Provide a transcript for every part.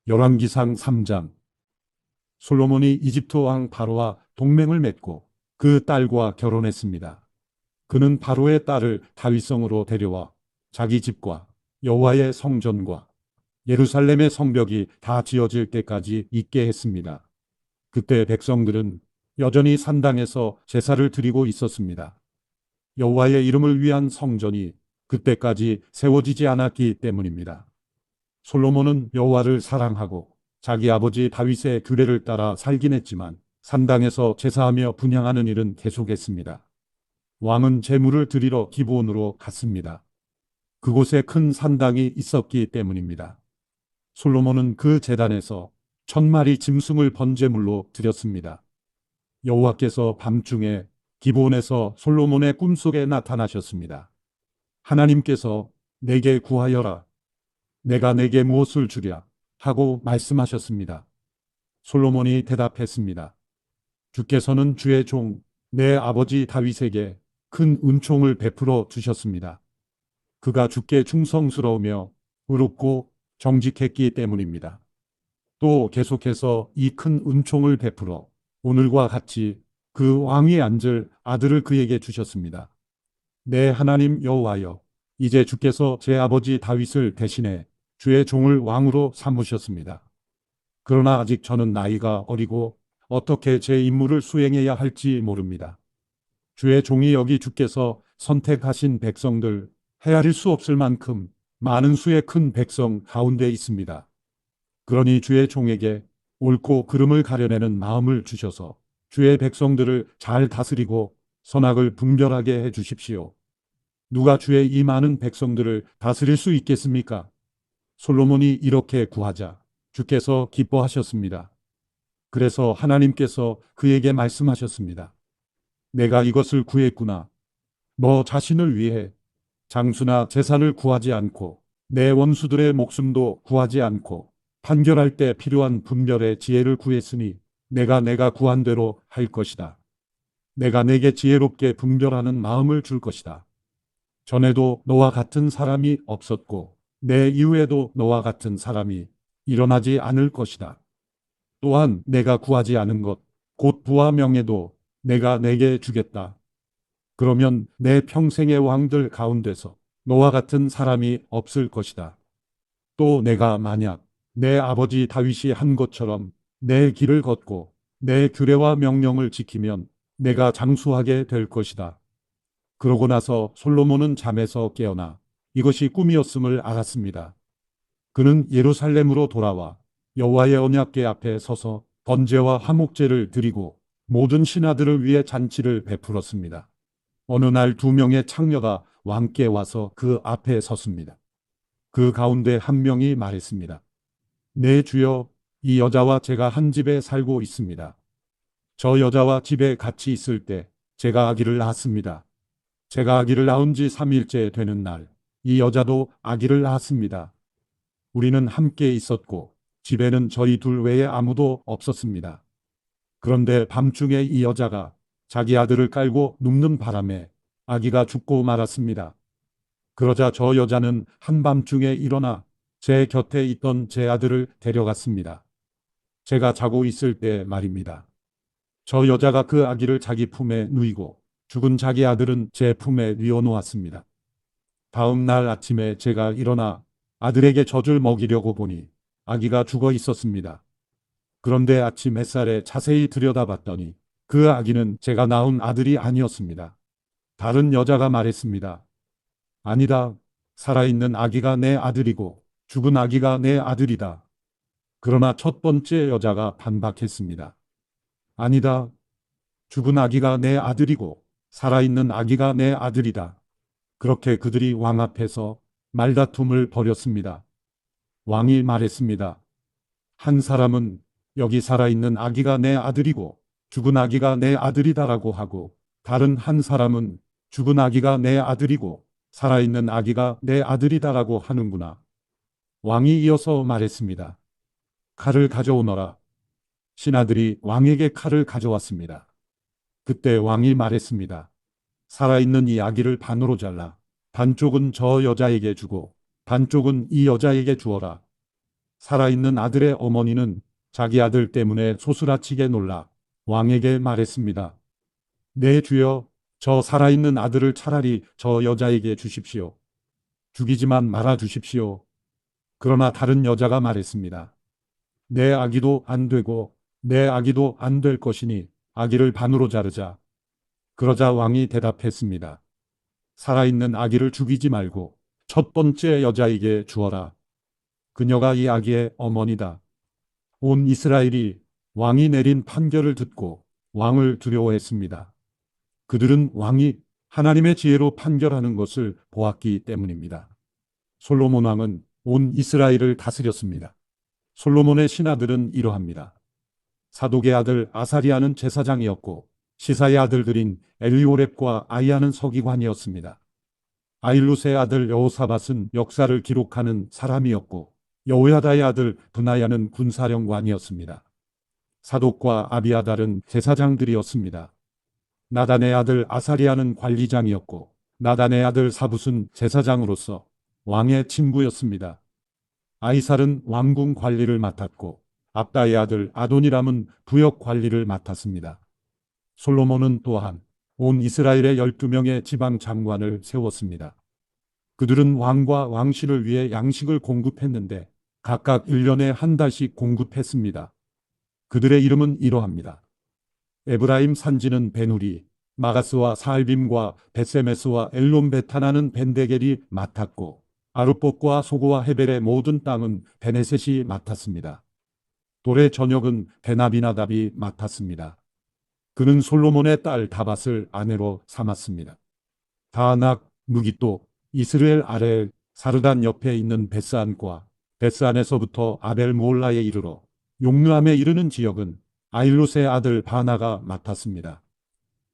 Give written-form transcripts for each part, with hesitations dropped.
열왕기상 3장. 솔로몬이 이집트 왕 바로와 동맹을 맺고 그 딸과 결혼했습니다. 그는 바로의 딸을 다윗성으로 데려와 자기 집과 여호와의 성전과 예루살렘의 성벽이 다 지어질 때까지 있게 했습니다. 그때 백성들은 여전히 산당에서 제사를 드리고 있었습니다. 여호와의 이름을 위한 성전이 그때까지 세워지지 않았기 때문입니다. 솔로몬은 여호와를 사랑하고 자기 아버지 다윗의 규례를 따라 살긴 했지만 산당에서 제사하며 분향하는 일은 계속했습니다. 왕은 제물을 드리러 기브온으로 갔습니다. 그곳에 큰 산당이 있었기 때문입니다. 솔로몬은 그 제단에서 1000마리 짐승을 번제물로 드렸습니다. 여호와께서 밤중에 기브온에서 솔로몬의 꿈속에 나타나셨습니다. 하나님께서 내게 구하여라. 내가 내게 무엇을 주랴 하고 말씀하셨습니다. 솔로몬이 대답했습니다. 주께서는 주의 종, 내 아버지 다윗에게 큰 은총을 베풀어 주셨습니다. 그가 주께 충성스러우며 의롭고 정직했기 때문입니다. 또 계속해서 이 큰 은총을 베풀어 오늘과 같이 그 왕위에 앉을 아들을 그에게 주셨습니다. 내 하나님 여호와여, 이제 주께서 제 아버지 다윗을 대신해 주의 종을 왕으로 삼으셨습니다. 그러나 아직 저는 나이가 어리고 어떻게 제 임무를 수행해야 할지 모릅니다. 주의 종이 여기 주께서 선택하신 백성들, 헤아릴 수 없을 만큼 많은 수의 큰 백성 가운데 있습니다. 그러니 주의 종에게 옳고 그름을 가려내는 마음을 주셔서 주의 백성들을 잘 다스리고 선악을 분별하게 해 주십시오. 누가 주의 이 많은 백성들을 다스릴 수 있겠습니까? 솔로몬이 이렇게 구하자 주께서 기뻐하셨습니다. 그래서 하나님께서 그에게 말씀하셨습니다. 내가 이것을 구했구나. 너 자신을 위해 장수나 재산을 구하지 않고 내 원수들의 목숨도 구하지 않고 판결할 때 필요한 분별의 지혜를 구했으니 내가 구한 대로 할 것이다. 내가 내게 지혜롭게 분별하는 마음을 줄 것이다. 전에도 너와 같은 사람이 없었고 내 이후에도 너와 같은 사람이 일어나지 않을 것이다. 또한 내가 구하지 않은 것, 곧 부와 명예도 내가 내게 주겠다. 그러면 내 평생의 왕들 가운데서 너와 같은 사람이 없을 것이다. 또 내가 만약 내 아버지 다윗이 한 것처럼 내 길을 걷고 내 규례와 명령을 지키면 내가 장수하게 될 것이다. 그러고 나서 솔로몬은 잠에서 깨어나 이것이 꿈이었음을 알았습니다. 그는 예루살렘으로 돌아와 여호와의 언약궤 앞에 서서 번제와 화목제를 드리고 모든 신하들을 위해 잔치를 베풀었습니다. 어느 날 2명의 창녀가 왕께 와서 그 앞에 섰습니다. 그 가운데 한 명이 말했습니다. 네 주여, 이 여자와 제가 한 집에 살고 있습니다. 저 여자와 집에 같이 있을 때 제가 아기를 낳았습니다. 제가 아기를 낳은 지 3일째 되는 날, 이 여자도 아기를 낳았습니다. 우리는 함께 있었고 집에는 저희 둘 외에 아무도 없었습니다. 그런데 밤중에 이 여자가 자기 아들을 깔고 눕는 바람에 아기가 죽고 말았습니다. 그러자 저 여자는 한밤중에 일어나 제 곁에 있던 제 아들을 데려갔습니다. 제가 자고 있을 때 말입니다. 저 여자가 그 아기를 자기 품에 누이고 죽은 자기 아들은 제 품에 뉘어놓았습니다. 다음 날 아침에 제가 일어나 아들에게 젖을 먹이려고 보니 아기가 죽어 있었습니다. 그런데 아침 햇살에 자세히 들여다봤더니 그 아기는 제가 낳은 아들이 아니었습니다. 다른 여자가 말했습니다. 아니다. 살아있는 아기가 내 아들이고 죽은 아기가 내 아들이다. 그러나 첫 번째 여자가 반박했습니다. 아니다. 죽은 아기가 내 아들이고 살아있는 아기가 내 아들이다. 그렇게 그들이 왕 앞에서 말다툼을 벌였습니다. 왕이 말했습니다. 한 사람은 여기 살아있는 아기가 내 아들이고 죽은 아기가 내 아들이다라고 하고 다른 한 사람은 죽은 아기가 내 아들이고 살아있는 아기가 내 아들이다라고 하는구나. 왕이 이어서 말했습니다. 칼을 가져오너라. 신하들이 왕에게 칼을 가져왔습니다. 그때 왕이 말했습니다. 살아있는 이 아기를 반으로 잘라 반쪽은 저 여자에게 주고 반쪽은 이 여자에게 주어라. 살아있는 아들의 어머니는 자기 아들 때문에 소스라치게 놀라 왕에게 말했습니다. 네 주여, 저 살아있는 아들을 차라리 저 여자에게 주십시오. 죽이지만 말아 주십시오. 그러나 다른 여자가 말했습니다. 내 아기도 안 되고 내 아기도 안 될 것이니 아기를 반으로 자르자. 그러자 왕이 대답했습니다. 살아있는 아기를 죽이지 말고 첫 번째 여자에게 주어라. 그녀가 이 아기의 어머니다. 온 이스라엘이 왕이 내린 판결을 듣고 왕을 두려워했습니다. 그들은 왕이 하나님의 지혜로 판결하는 것을 보았기 때문입니다. 솔로몬 왕은 온 이스라엘을 다스렸습니다. 솔로몬의 신하들은 이러합니다. 사독의 아들 아사리아는 제사장이었고 시사의 아들들인 엘리오렙과 아이야는 서기관이었습니다. 아일룻의 아들 여호사밧은 역사를 기록하는 사람이었고 여호야다의 아들 브나야는 군사령관이었습니다. 사독과 아비아달은 제사장들이었습니다. 나단의 아들 아사리아는 관리장이었고 나단의 아들 사붓은 제사장으로서 왕의 친구였습니다. 아이살은 왕궁 관리를 맡았고 압다의 아들 아도니람은 부역 관리를 맡았습니다. 솔로몬은 또한 온 이스라엘의 12명의 지방 장관을 세웠습니다. 그들은 왕과 왕실을 위해 양식을 공급했는데 각각 1년에 한 달씩 공급했습니다. 그들의 이름은 이러합니다. 에브라임 산지는 베누리, 마가스와 사알빔과 베세메스와 엘론베타나는 벤데겔이 맡았고 아룻봇과 소고와 헤벨의 모든 땅은 베네셋이 맡았습니다. 돌의 전역은 베나비나답이 맡았습니다. 그는 솔로몬의 딸 다밧을 아내로 삼았습니다. 다낙, 무기또, 이스르엘 아래 사르단 옆에 있는 베스안과 베스안에서부터 아벨모올라에 이르러 용르함에 이르는 지역은 아일롯의 아들 바나가 맡았습니다.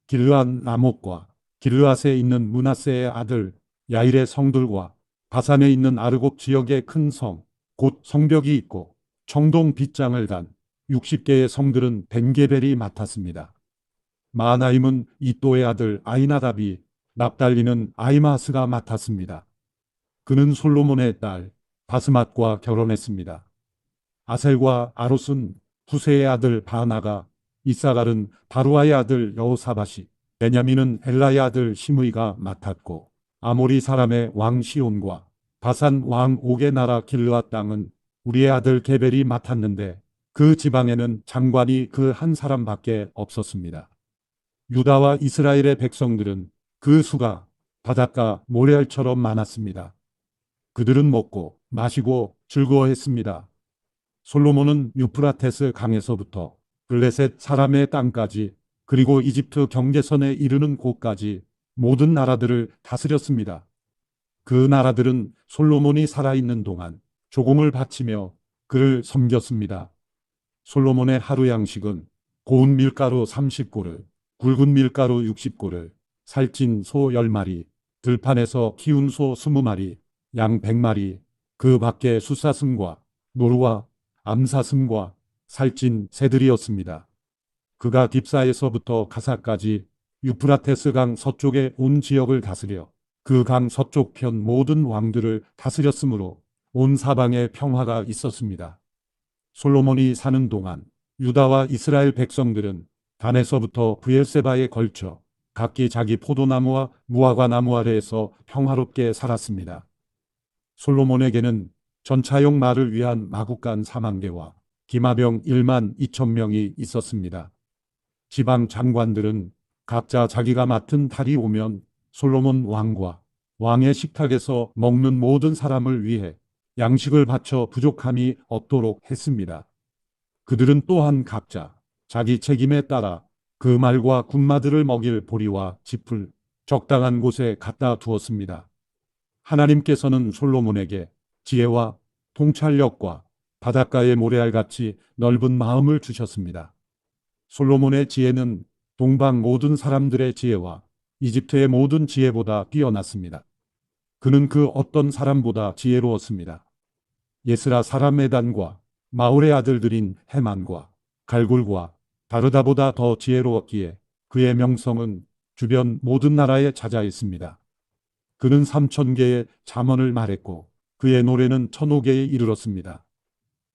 길르앗 라못과 길르앗에 있는 므낫세의 아들 야일의 성들과 바산에 있는 아르곱 지역의 큰 성, 곧 성벽이 있고 청동 빗장을 단 60개의 성들은 벤게벨이 맡았습니다. 마하나임은 이또의 아들 아이나답이, 납달리는 아이마스가 맡았습니다. 그는 솔로몬의 딸 바스맛과 결혼했습니다. 아셀과 아롯은 후세의 아들 바나가, 이사갈은 바루아의 아들 여호사밧이, 베냐민은 엘라의 아들 시므이가 맡았고 아모리 사람의 왕 시온과 바산 왕 옥의 나라 길르앗 땅은 우리의 아들 게벨이 맡았는데 그 지방에는 장관이 그 한 사람밖에 없었습니다. 유다와 이스라엘의 백성들은 그 수가 바닷가 모래알처럼 많았습니다. 그들은 먹고 마시고 즐거워했습니다. 솔로몬은 유프라테스 강에서부터 블레셋 사람의 땅까지 그리고 이집트 경계선에 이르는 곳까지 모든 나라들을 다스렸습니다. 그 나라들은 솔로몬이 살아있는 동안 조공을 바치며 그를 섬겼습니다. 솔로몬의 하루 양식은 고운 밀가루 30고를, 굵은 밀가루 60고를, 살찐 소 10마리, 들판에서 키운 소 20마리, 양 100마리, 그 밖에 숫사슴과 노루와 암사슴과 살찐 새들이었습니다. 그가 딥사에서부터 가사까지 유프라테스 강 서쪽의 온 지역을 다스려 그 강 서쪽 편 모든 왕들을 다스렸으므로 온 사방에 평화가 있었습니다. 솔로몬이 사는 동안 유다와 이스라엘 백성들은 단에서부터 브엘세바에 걸쳐 각기 자기 포도나무와 무화과 나무 아래에서 평화롭게 살았습니다. 솔로몬에게는 전차용 말을 위한 마구간 4만 개와 기마병 1만 2천 명이 있었습니다. 지방 장관들은 각자 자기가 맡은 달이 오면 솔로몬 왕과 왕의 식탁에서 먹는 모든 사람을 위해 양식을 바쳐 부족함이 없도록 했습니다. 그들은 또한 각자 자기 책임에 따라 그 말과 군마들을 먹일 보리와 짚을 적당한 곳에 갖다 두었습니다. 하나님께서는 솔로몬에게 지혜와 통찰력과 바닷가의 모래알같이 넓은 마음을 주셨습니다. 솔로몬의 지혜는 동방 모든 사람들의 지혜와 이집트의 모든 지혜보다 뛰어났습니다. 그는 그 어떤 사람보다 지혜로웠습니다. 예스라 사람 메단과 마올의 아들들인 헤만과 갈골과 다르다보다 더 지혜로웠기에 그의 명성은 주변 모든 나라에 자자했습니다. 그는 3,000개의 잠언을 말했고 그의 노래는 1,005개에 이르렀습니다.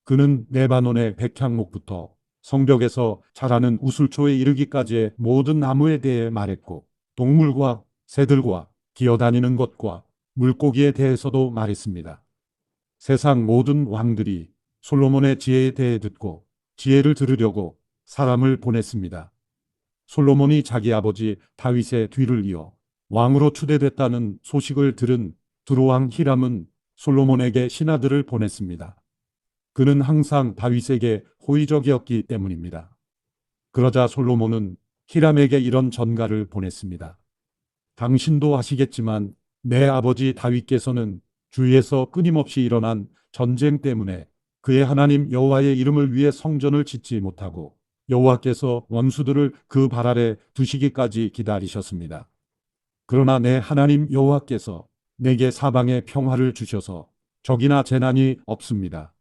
그는 레바논의 백향목부터 성벽에서 자라는 우슬초에 이르기까지의 모든 나무에 대해 말했고, 동물과 새들과 기어다니는 것과 물고기에 대해서도 말했습니다. 세상 모든 왕들이 솔로몬의 지혜에 대해 듣고 지혜를 들으려고 사람을 보냈습니다. 솔로몬이 자기 아버지 다윗의 뒤를 이어 왕으로 추대됐다는 소식을 들은 두로왕 히람은 솔로몬에게 신하들을 보냈습니다. 그는 항상 다윗에게 호의적이었기 때문입니다. 그러자 솔로몬은 히람에게 이런 전가를 보냈습니다. 당신도 아시겠지만 내 아버지 다윗께서는 주위에서 끊임없이 일어난 전쟁 때문에 그의 하나님 여호와의 이름을 위해 성전을 짓지 못하고 여호와께서 원수들을 그 발 아래 두시기까지 기다리셨습니다. 그러나 내 하나님 여호와께서 내게 사방에 평화를 주셔서 적이나 재난이 없습니다.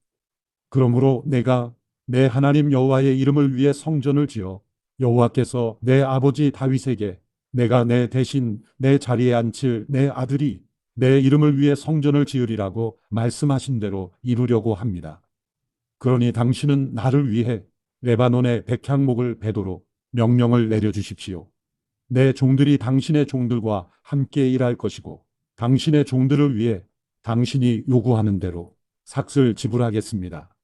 그러므로 내가 내 하나님 여호와의 이름을 위해 성전을 지어 여호와께서 내 아버지 다윗에게 내가 내 대신 내 자리에 앉힐 내 아들이 내 이름을 위해 성전을 지으리라고 말씀하신 대로 이루려고 합니다. 그러니 당신은 나를 위해 레바논의 백향목을 베도록 명령을 내려주십시오. 내 종들이 당신의 종들과 함께 일할 것이고 당신의 종들을 위해 당신이 요구하는 대로 삭슬 지불하겠습니다.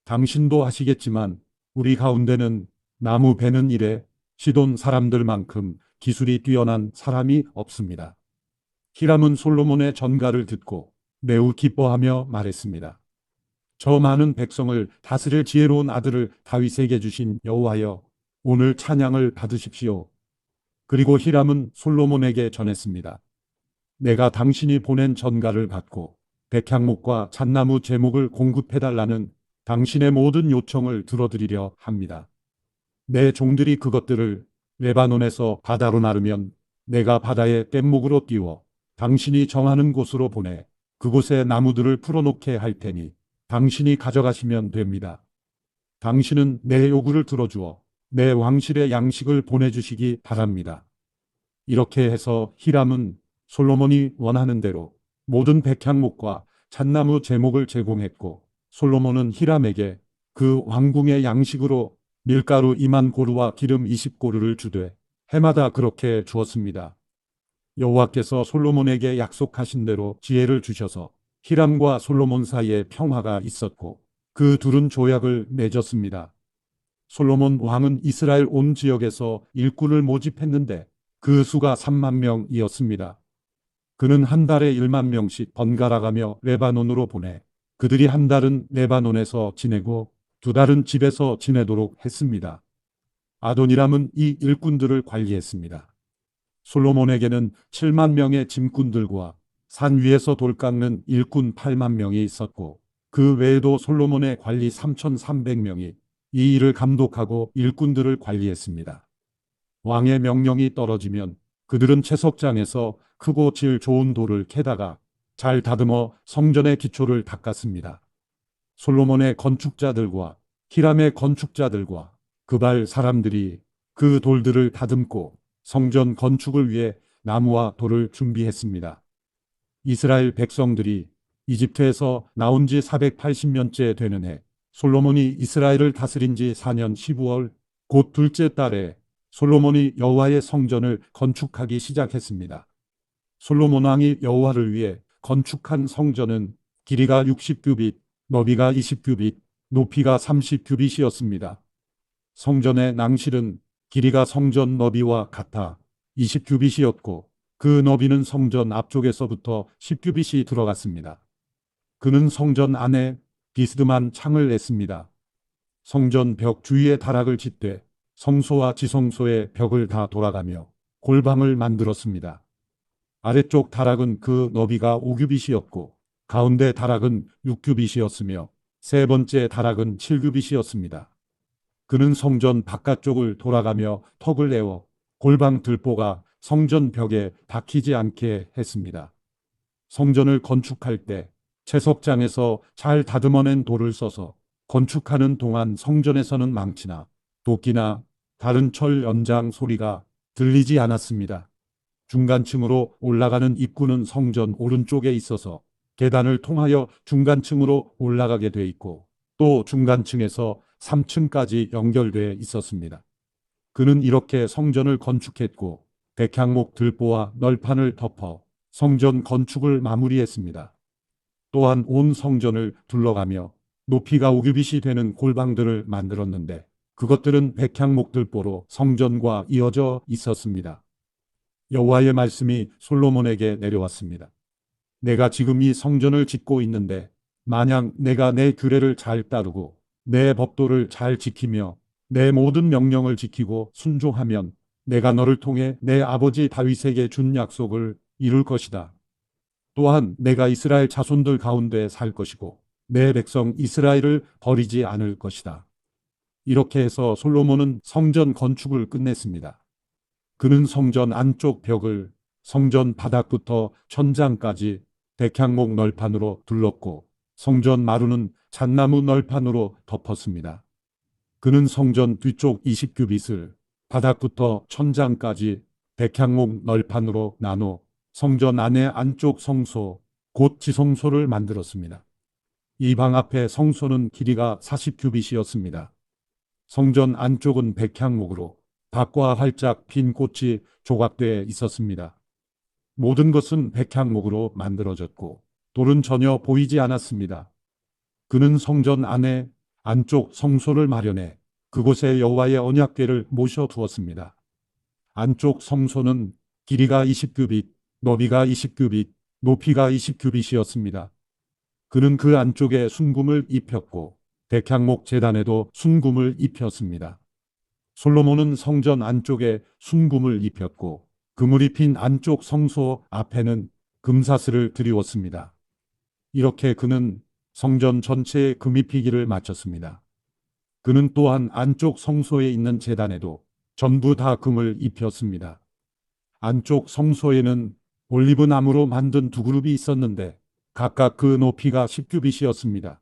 당신도 아시겠지만 우리 가운데는 나무 베는 일에 시돈 사람들만큼 기술이 뛰어난 사람이 없습니다. 히람은 솔로몬의 전가를 듣고 매우 기뻐하며 말했습니다. 저 많은 백성을 다스릴 지혜로운 아들을 다윗에게 주신 여호와여, 오늘 찬양을 받으십시오. 그리고 히람은 솔로몬에게 전했습니다. 내가 당신이 보낸 전가를 받고 백향목과 잣나무 제목을 공급해달라는 당신의 모든 요청을 들어드리려 합니다. 내 종들이 그것들을 레바논에서 바다로 나르면 내가 바다에 뗏목으로 띄워 당신이 정하는 곳으로 보내 그곳에 나무들을 풀어놓게 할 테니 당신이 가져가시면 됩니다. 당신은 내 요구를 들어주어 내 왕실의 양식을 보내주시기 바랍니다. 이렇게 해서 히람은 솔로몬이 원하는 대로 모든 백향목과 잣나무 제목을 제공했고 솔로몬은 히람에게 그 왕궁의 양식으로 밀가루 2만 고루와 기름 20고루를 주되 해마다 그렇게 주었습니다. 여호와께서 솔로몬에게 약속하신 대로 지혜를 주셔서 히람과 솔로몬 사이에 평화가 있었고 그 둘은 조약을 맺었습니다. 솔로몬 왕은 이스라엘 온 지역에서 일꾼을 모집했는데 그 수가 3만 명이었습니다. 그는 한 달에 1만 명씩 번갈아가며 레바논으로 보내 그들이 한 달은 레바논에서 지내고 두 달은 집에서 지내도록 했습니다. 아도니람은 이 일꾼들을 관리했습니다. 솔로몬에게는 7만 명의 짐꾼들과 산 위에서 돌 깎는 일꾼 8만 명이 있었고 그 외에도 솔로몬의 관리 3,300명이 이 일을 감독하고 일꾼들을 관리했습니다. 왕의 명령이 떨어지면 그들은 채석장에서 크고 질 좋은 돌을 캐다가 잘 다듬어 성전의 기초를 닦았습니다. 솔로몬의 건축자들과 히람의 건축자들과 그발 사람들이 그 돌들을 다듬고 성전 건축을 위해 나무와 돌을 준비했습니다. 이스라엘 백성들이 이집트에서 나온 지 480년째 되는 해 솔로몬이 이스라엘을 다스린 지 4년 12월 곧 둘째 달에 솔로몬이 여호와의 성전을 건축하기 시작했습니다. 솔로몬 왕이 여호와를 위해 건축한 성전은 길이가 60규빗, 너비가 20규빗, 높이가 30규빗이었습니다. 성전의 낭실은 길이가 성전 너비와 같아 20규빗이었고 그 너비는 성전 앞쪽에서부터 10규빗이 들어갔습니다. 그는 성전 안에 비스듬한 창을 냈습니다. 성전 벽 주위에 다락을 짓되 성소와 지성소의 벽을 다 돌아가며 골방을 만들었습니다. 아래쪽 다락은 그 너비가 5규빗이었고 가운데 다락은 6규빗이었으며 세 번째 다락은 7규빗이었습니다. 그는 성전 바깥쪽을 돌아가며 턱을 내어 골방 들보가 성전 벽에 박히지 않게 했습니다. 성전을 건축할 때 채석장에서 잘 다듬어낸 돌을 써서 건축하는 동안 성전에서는 망치나 도끼나 다른 철 연장 소리가 들리지 않았습니다. 중간층으로 올라가는 입구는 성전 오른쪽에 있어서 계단을 통하여 중간층으로 올라가게 돼 있고 또 중간층에서 3층까지 연결돼 있었습니다. 그는 이렇게 성전을 건축했고 백향목 들보와 널판을 덮어 성전 건축을 마무리했습니다. 또한 온 성전을 둘러가며 높이가 5규빗이 되는 골방들을 만들었는데 그것들은 백향목 들보로 성전과 이어져 있었습니다. 여호와의 말씀이 솔로몬에게 내려왔습니다. 내가 지금 이 성전을 짓고 있는데 만약 내가 내 규례를 잘 따르고 내 법도를 잘 지키며 내 모든 명령을 지키고 순종하면 내가 너를 통해 내 아버지 다윗에게 준 약속을 이룰 것이다. 또한 내가 이스라엘 자손들 가운데 살 것이고 내 백성 이스라엘을 버리지 않을 것이다. 이렇게 해서 솔로몬은 성전 건축을 끝냈습니다. 그는 성전 안쪽 벽을 성전 바닥부터 천장까지 백향목 널판으로 둘렀고 성전 마루는 잣나무 널판으로 덮었습니다. 그는 성전 뒤쪽 20규빗을 바닥부터 천장까지 백향목 널판으로 나눠 성전 안의 안쪽 성소, 곧 지성소를 만들었습니다. 이 방 앞에 성소는 길이가 40규빗이었습니다. 성전 안쪽은 백향목으로 밖과 활짝 핀 꽃이 조각되어 있었습니다. 모든 것은 백향목으로 만들어졌고 돌은 전혀 보이지 않았습니다. 그는 성전 안에 안쪽 성소를 마련해 그곳에 여호와의 언약궤를 모셔두었습니다. 안쪽 성소는 길이가 20규빗, 너비가 20규빗, 높이가 20규빗이었습니다. 그는 그 안쪽에 순금을 입혔고 백향목 제단에도 순금을 입혔습니다. 솔로몬은 성전 안쪽에 순금을 입혔고 금을 입힌 안쪽 성소 앞에는 금사슬을 드리웠습니다. 이렇게 그는 성전 전체에 금 입히기를 마쳤습니다. 그는 또한 안쪽 성소에 있는 제단에도 전부 다 금을 입혔습니다. 안쪽 성소에는 올리브 나무로 만든 두 그룹이 있었는데 각각 그 높이가 10규빗이었습니다.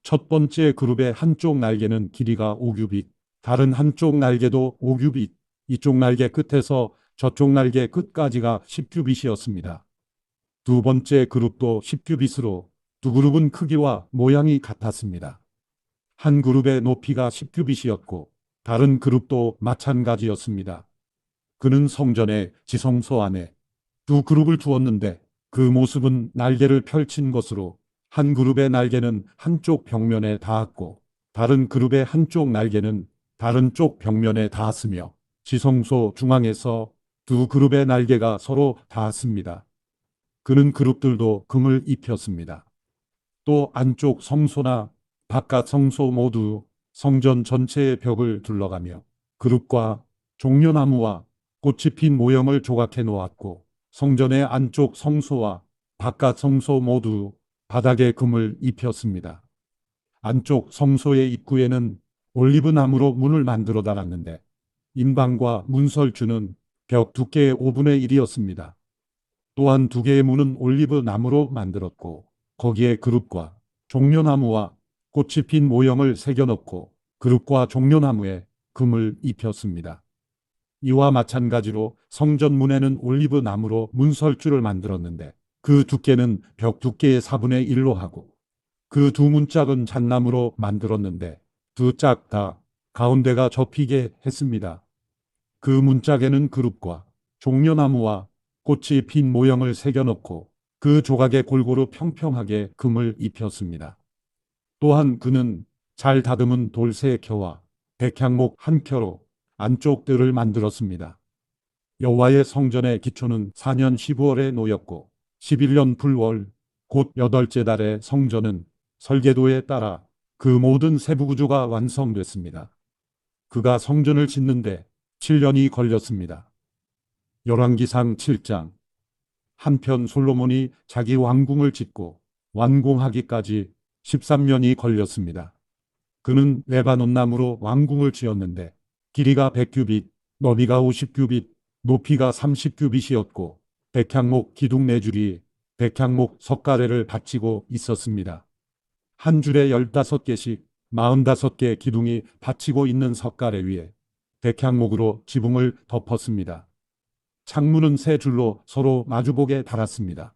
첫 번째 그룹의 한쪽 날개는 길이가 5규빗, 다른 한쪽 날개도 5규빗, 이쪽 날개 끝에서 저쪽 날개 끝까지가 10규빗이었습니다. 두 번째 그룹도 10규빗으로 두 그룹은 크기와 모양이 같았습니다. 한 그룹의 높이가 10규빗이었고 다른 그룹도 마찬가지였습니다. 그는 성전의 지성소 안에 두 그룹을 두었는데 그 모습은 날개를 펼친 것으로 한 그룹의 날개는 한쪽 벽면에 닿았고 다른 그룹의 한쪽 날개는 다른 쪽 벽면에 닿았으며 지성소 중앙에서 두 그룹의 날개가 서로 닿았습니다. 그는 그룹들도 금을 입혔습니다. 또 안쪽 성소나 바깥 성소 모두 성전 전체의 벽을 둘러가며 그룹과 종려나무와 꽃이 핀 모형을 조각해 놓았고 성전의 안쪽 성소와 바깥 성소 모두 바닥에 금을 입혔습니다. 안쪽 성소의 입구에는 올리브 나무로 문을 만들어 달았는데 인방과 문설주는 벽 두께의 5분의 1이었습니다. 또한 두 개의 문은 올리브 나무로 만들었고 거기에 그룹과 종려나무와 꽃이 핀 모형을 새겨넣고 그룹과 종려나무에 금을 입혔습니다. 이와 마찬가지로 성전 문에는 올리브 나무로 문설주를 만들었는데 그 두께는 벽 두께의 4분의 1로 하고 그 두 문짝은 잣나무로 만들었는데 두 짝 다 가운데가 접히게 했습니다. 그 문짝에는 그룹과 종려나무와 꽃이 핀 모형을 새겨넣고 그 조각에 골고루 평평하게 금을 입혔습니다. 또한 그는 잘 다듬은 돌 3켜와 백향목 1켜로 안쪽 뜰을 만들었습니다. 여호와의 성전의 기초는 4년 15월에 놓였고 11년 불월 곧 8째 달에 성전은 설계도에 따라 그 모든 세부 구조가 완성됐습니다. 그가 성전을 짓는데 7년이 걸렸습니다. 열왕기상 7장. 한편 솔로몬이 자기 왕궁을 짓고 완공하기까지 13년이 걸렸습니다. 그는 레바논 나무로 왕궁을 지었는데 길이가 100규빗, 너비가 50규빗, 높이가 30규빗이었고 백향목 기둥 4줄이 백향목 석가래를 받치고 있었습니다. 한 줄에 15개씩 45개 기둥이 받치고 있는 석가래 위에 백향목으로 지붕을 덮었습니다. 창문은 3줄로 서로 마주보게 달았습니다.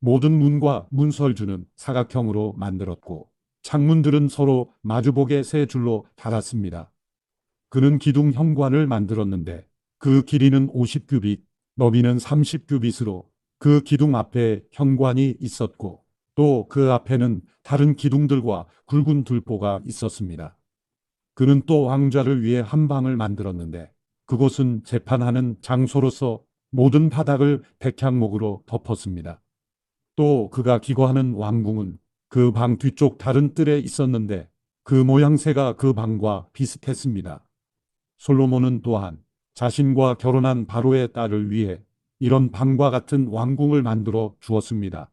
모든 문과 문설주는 사각형으로 만들었고 창문들은 서로 마주보게 세 줄로 달았습니다. 그는 기둥 현관을 만들었는데 그 길이는 50규빗, 너비는 30규빗으로 그 기둥 앞에 현관이 있었고 또 그 앞에는 다른 기둥들과 굵은 들보가 있었습니다. 그는 또 왕좌를 위해 한 방을 만들었는데 그곳은 재판하는 장소로서 모든 바닥을 백향목으로 덮었습니다. 또 그가 기거하는 왕궁은 그 방 뒤쪽 다른 뜰에 있었는데 그 모양새가 그 방과 비슷했습니다. 솔로몬은 또한 자신과 결혼한 바로의 딸을 위해 이런 방과 같은 왕궁을 만들어 주었습니다.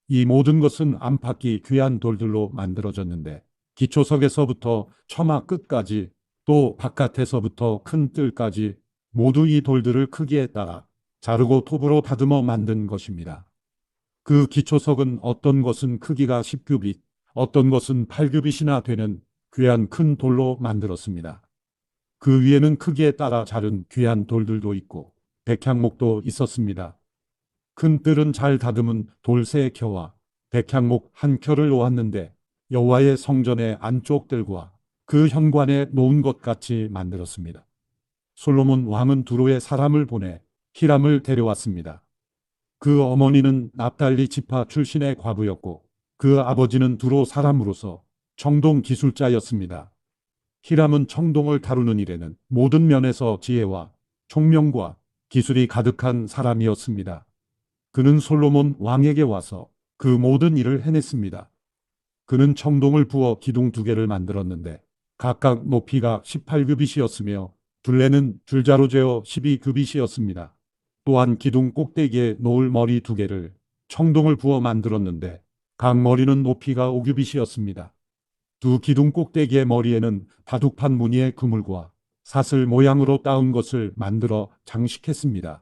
이 모든 것은 안팎이 귀한 돌들로 만들어졌는데 기초석에서부터 처마 끝까지 또 바깥에서부터 큰 뜰까지 모두 이 돌들을 크기에 따라 자르고 톱으로 다듬어 만든 것입니다. 그 기초석은 어떤 것은 크기가 10규빗, 어떤 것은 8규빗이나 되는 귀한 큰 돌로 만들었습니다. 그 위에는 크기에 따라 자른 귀한 돌들도 있고 백향목도 있었습니다. 큰 뜰은 잘 다듬은 돌 세 켜와 백향목 한 켜를 놓았는데 여호와의 성전의 안쪽 뜰과 그 현관에 놓은 것 같이 만들었습니다. 솔로몬 왕은 두로에 사람을 보내 히람을 데려왔습니다. 그 어머니는 납달리 지파 출신의 과부였고 그 아버지는 두로 사람으로서 청동 기술자였습니다. 히람은 청동을 다루는 일에는 모든 면에서 지혜와 총명과 기술이 가득한 사람이었습니다. 그는 솔로몬 왕에게 와서 그 모든 일을 해냈습니다. 그는 청동을 부어 기둥 두 개를 만들었는데 각각 높이가 18규빗이었으며 둘레는 줄자로 재어 12규빗이었습니다. 또한 기둥 꼭대기에 놓을 머리 두 개를 청동을 부어 만들었는데 각 머리는 높이가 5규빗이었습니다. 두 기둥 꼭대기의 머리에는 바둑판 무늬의 그물과 사슬 모양으로 따은 것을 만들어 장식했습니다.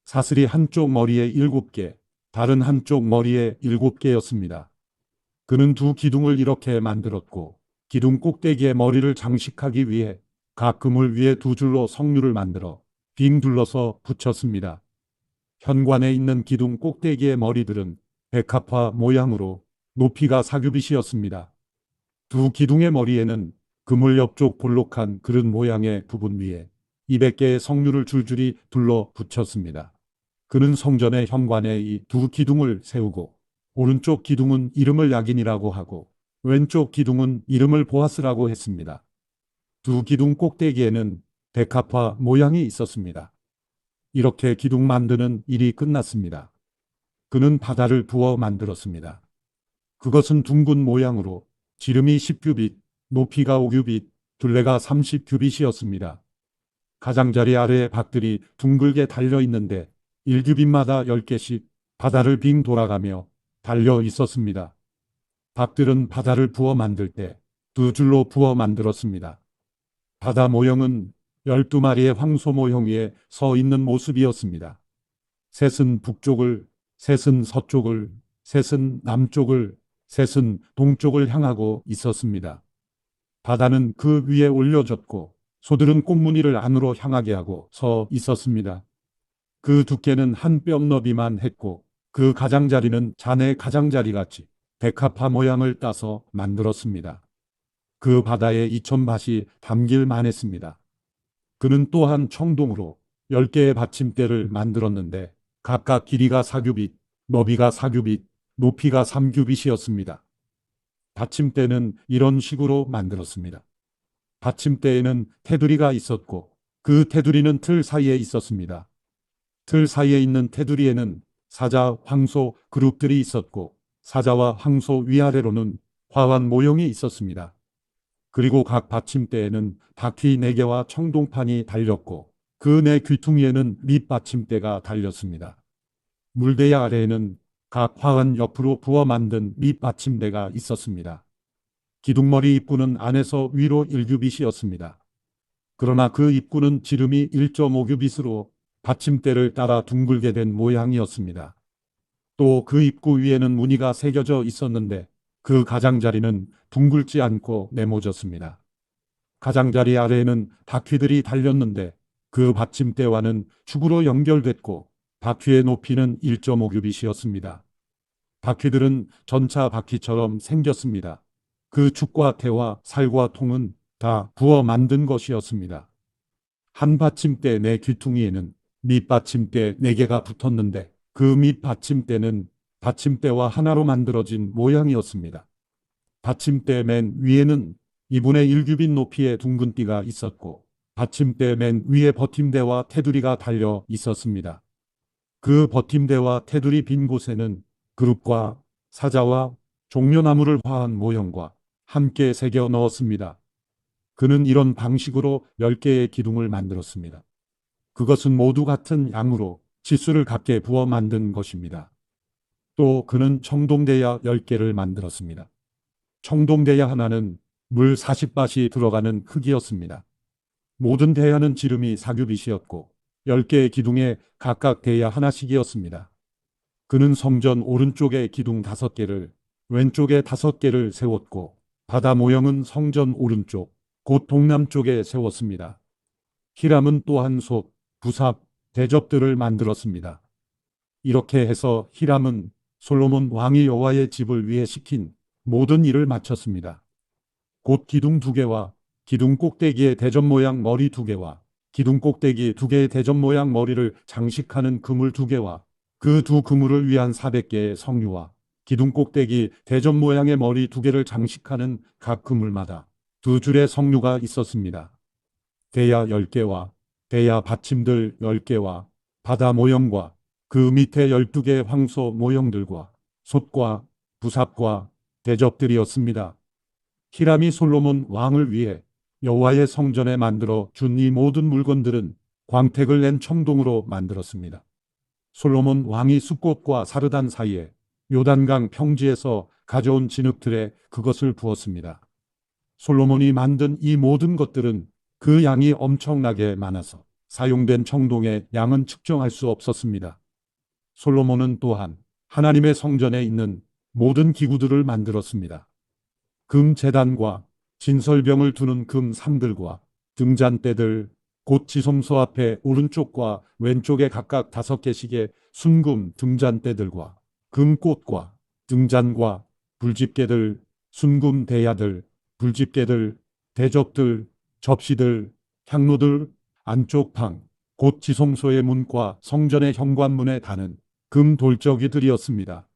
사슬이 한쪽 머리에 7개, 다른 한쪽 머리에 7개였습니다. 그는 두 기둥을 이렇게 만들었고 기둥 꼭대기에 머리를 장식하기 위해 각 그물 위에 두 줄로 성류를 만들어 빙 둘러서 붙였습니다. 현관에 있는 기둥 꼭대기의 머리들은 백합화 모양으로 높이가 4규빗이었습니다. 두 기둥의 머리에는 그물 옆쪽 볼록한 그릇 모양의 부분 위에 200개의 성류를 줄줄이 둘러 붙였습니다. 그는 성전의 현관에 이 두 기둥을 세우고 오른쪽 기둥은 이름을 야긴이라고 하고 왼쪽 기둥은 이름을 보아스라고 했습니다. 두 기둥 꼭대기에는 백합화 모양이 있었습니다. 이렇게 기둥 만드는 일이 끝났습니다. 그는 바다를 부어 만들었습니다. 그것은 둥근 모양으로 지름이 10규빗, 높이가 5규빗, 둘레가 30규빗이었습니다. 가장자리 아래에 박들이 둥글게 달려 있는데 1규빗마다 10개씩 바다를 빙 돌아가며 달려 있었습니다. 박들은 바다를 부어 만들 때 두 줄로 부어 만들었습니다. 바다 모형은 12마리의 황소 모형 위에 서 있는 모습이었습니다. 셋은 북쪽을, 셋은 서쪽을, 셋은 남쪽을, 셋은 동쪽을 향하고 있었습니다. 바다는 그 위에 올려졌고 소들은 꽃무늬를 안으로 향하게 하고 서 있었습니다. 그 두께는 한 뼘 너비만 했고 그 가장자리는 잔의 가장자리 같이 백합화 모양을 따서 만들었습니다. 그 바다에 2000밭이 담길 만했습니다. 그는 또한 청동으로 10개의 받침대를 만들었는데 각각 길이가 4규빗, 너비가 4규빗, 높이가 3규빗이었습니다. 받침대는 이런 식으로 만들었습니다. 받침대에는 테두리가 있었고 그 테두리는 틀 사이에 있었습니다. 틀 사이에 있는 테두리에는 사자, 황소 그룹들이 있었고 사자와 황소 위아래로는 화환 모형이 있었습니다. 그리고 각 받침대에는 바퀴 4개와 청동판이 달렸고 그 네 귀퉁이에는 밑받침대가 달렸습니다. 물대야 아래에는 각 화환 옆으로 부어 만든 밑받침대가 있었습니다. 기둥머리 입구는 안에서 위로 1규빗이었습니다. 그러나 그 입구는 지름이 1.5규빗으로 받침대를 따라 둥글게 된 모양이었습니다. 또 그 입구 위에는 무늬가 새겨져 있었는데 그 가장자리는 둥글지 않고 네모졌습니다. 가장자리 아래에는 바퀴들이 달렸는데 그 받침대와는 축으로 연결됐고 바퀴의 높이는 1.5규빗이었습니다. 바퀴들은 전차 바퀴처럼 생겼습니다. 그 죽과 태와 살과 통은 다 부어 만든 것이었습니다. 한 받침대 네 귀퉁이에는 밑받침대 네 개가 붙었는데 그 밑받침대는 받침대와 하나로 만들어진 모양이었습니다. 받침대 맨 위에는 2분의 1 규빗 높이의 둥근 띠가 있었고 받침대 맨 위에 버팀대와 테두리가 달려 있었습니다. 그 버팀대와 테두리 빈 곳에는 그룹과 사자와 종려나무를 화한 모형과 함께 새겨 넣었습니다. 그는 이런 방식으로 10개의 기둥을 만들었습니다. 그것은 모두 같은 양으로 치수를 같게 부어 만든 것입니다. 또 그는 청동대야 10개를 만들었습니다. 청동대야 하나는 물 40밭이 들어가는 크기였습니다. 모든 대야는 지름이 4규빗이었고 10개의 기둥에 각각 대야 하나씩이었습니다. 그는 성전 오른쪽에 기둥 5개를 왼쪽에 5개를 세웠고 바다 모형은 성전 오른쪽 곧 동남쪽에 세웠습니다. 히람은 또한 솥, 부삽, 대접들을 만들었습니다. 이렇게 해서 히람은 솔로몬 왕이 여호와의 집을 위해 시킨 모든 일을 마쳤습니다. 곧 기둥 2개와 기둥 꼭대기에 대접 모양 머리 2개와 기둥 꼭대기 2개의 대접 모양 머리를 장식하는 그물 2개와 그 두 그물을 위한 400개의 성류와 기둥 꼭대기 대접 모양의 머리 2개를 장식하는 각 그물마다 2줄의 성류가 있었습니다. 대야 10개와 대야 받침들 10개와 바다 모형과 그 밑에 12개의 황소 모형들과 솥과 부삽과 대접들이었습니다. 히람이 솔로몬 왕을 위해 여호와의 성전에 만들어 준 이 모든 물건들은 광택을 낸 청동으로 만들었습니다. 솔로몬 왕이 숫꽃과 사르단 사이에 요단강 평지에서 가져온 진흙들에 그것을 부었습니다. 솔로몬이 만든 이 모든 것들은 그 양이 엄청나게 많아서 사용된 청동의 양은 측정할 수 없었습니다. 솔로몬은 또한 하나님의 성전에 있는 모든 기구들을 만들었습니다. 금 제단과 진설병을 두는 금 상들과 등잔대들, 곧 지성소 앞에 오른쪽과 왼쪽에 각각 5개씩의 순금 등잔대들과 금꽃과 등잔과 불집게들, 순금 대야들, 불집게들, 대접들, 접시들, 향로들, 안쪽 방, 곧 지성소의 문과 성전의 현관문에 다는 금 돌적이들이었습니다.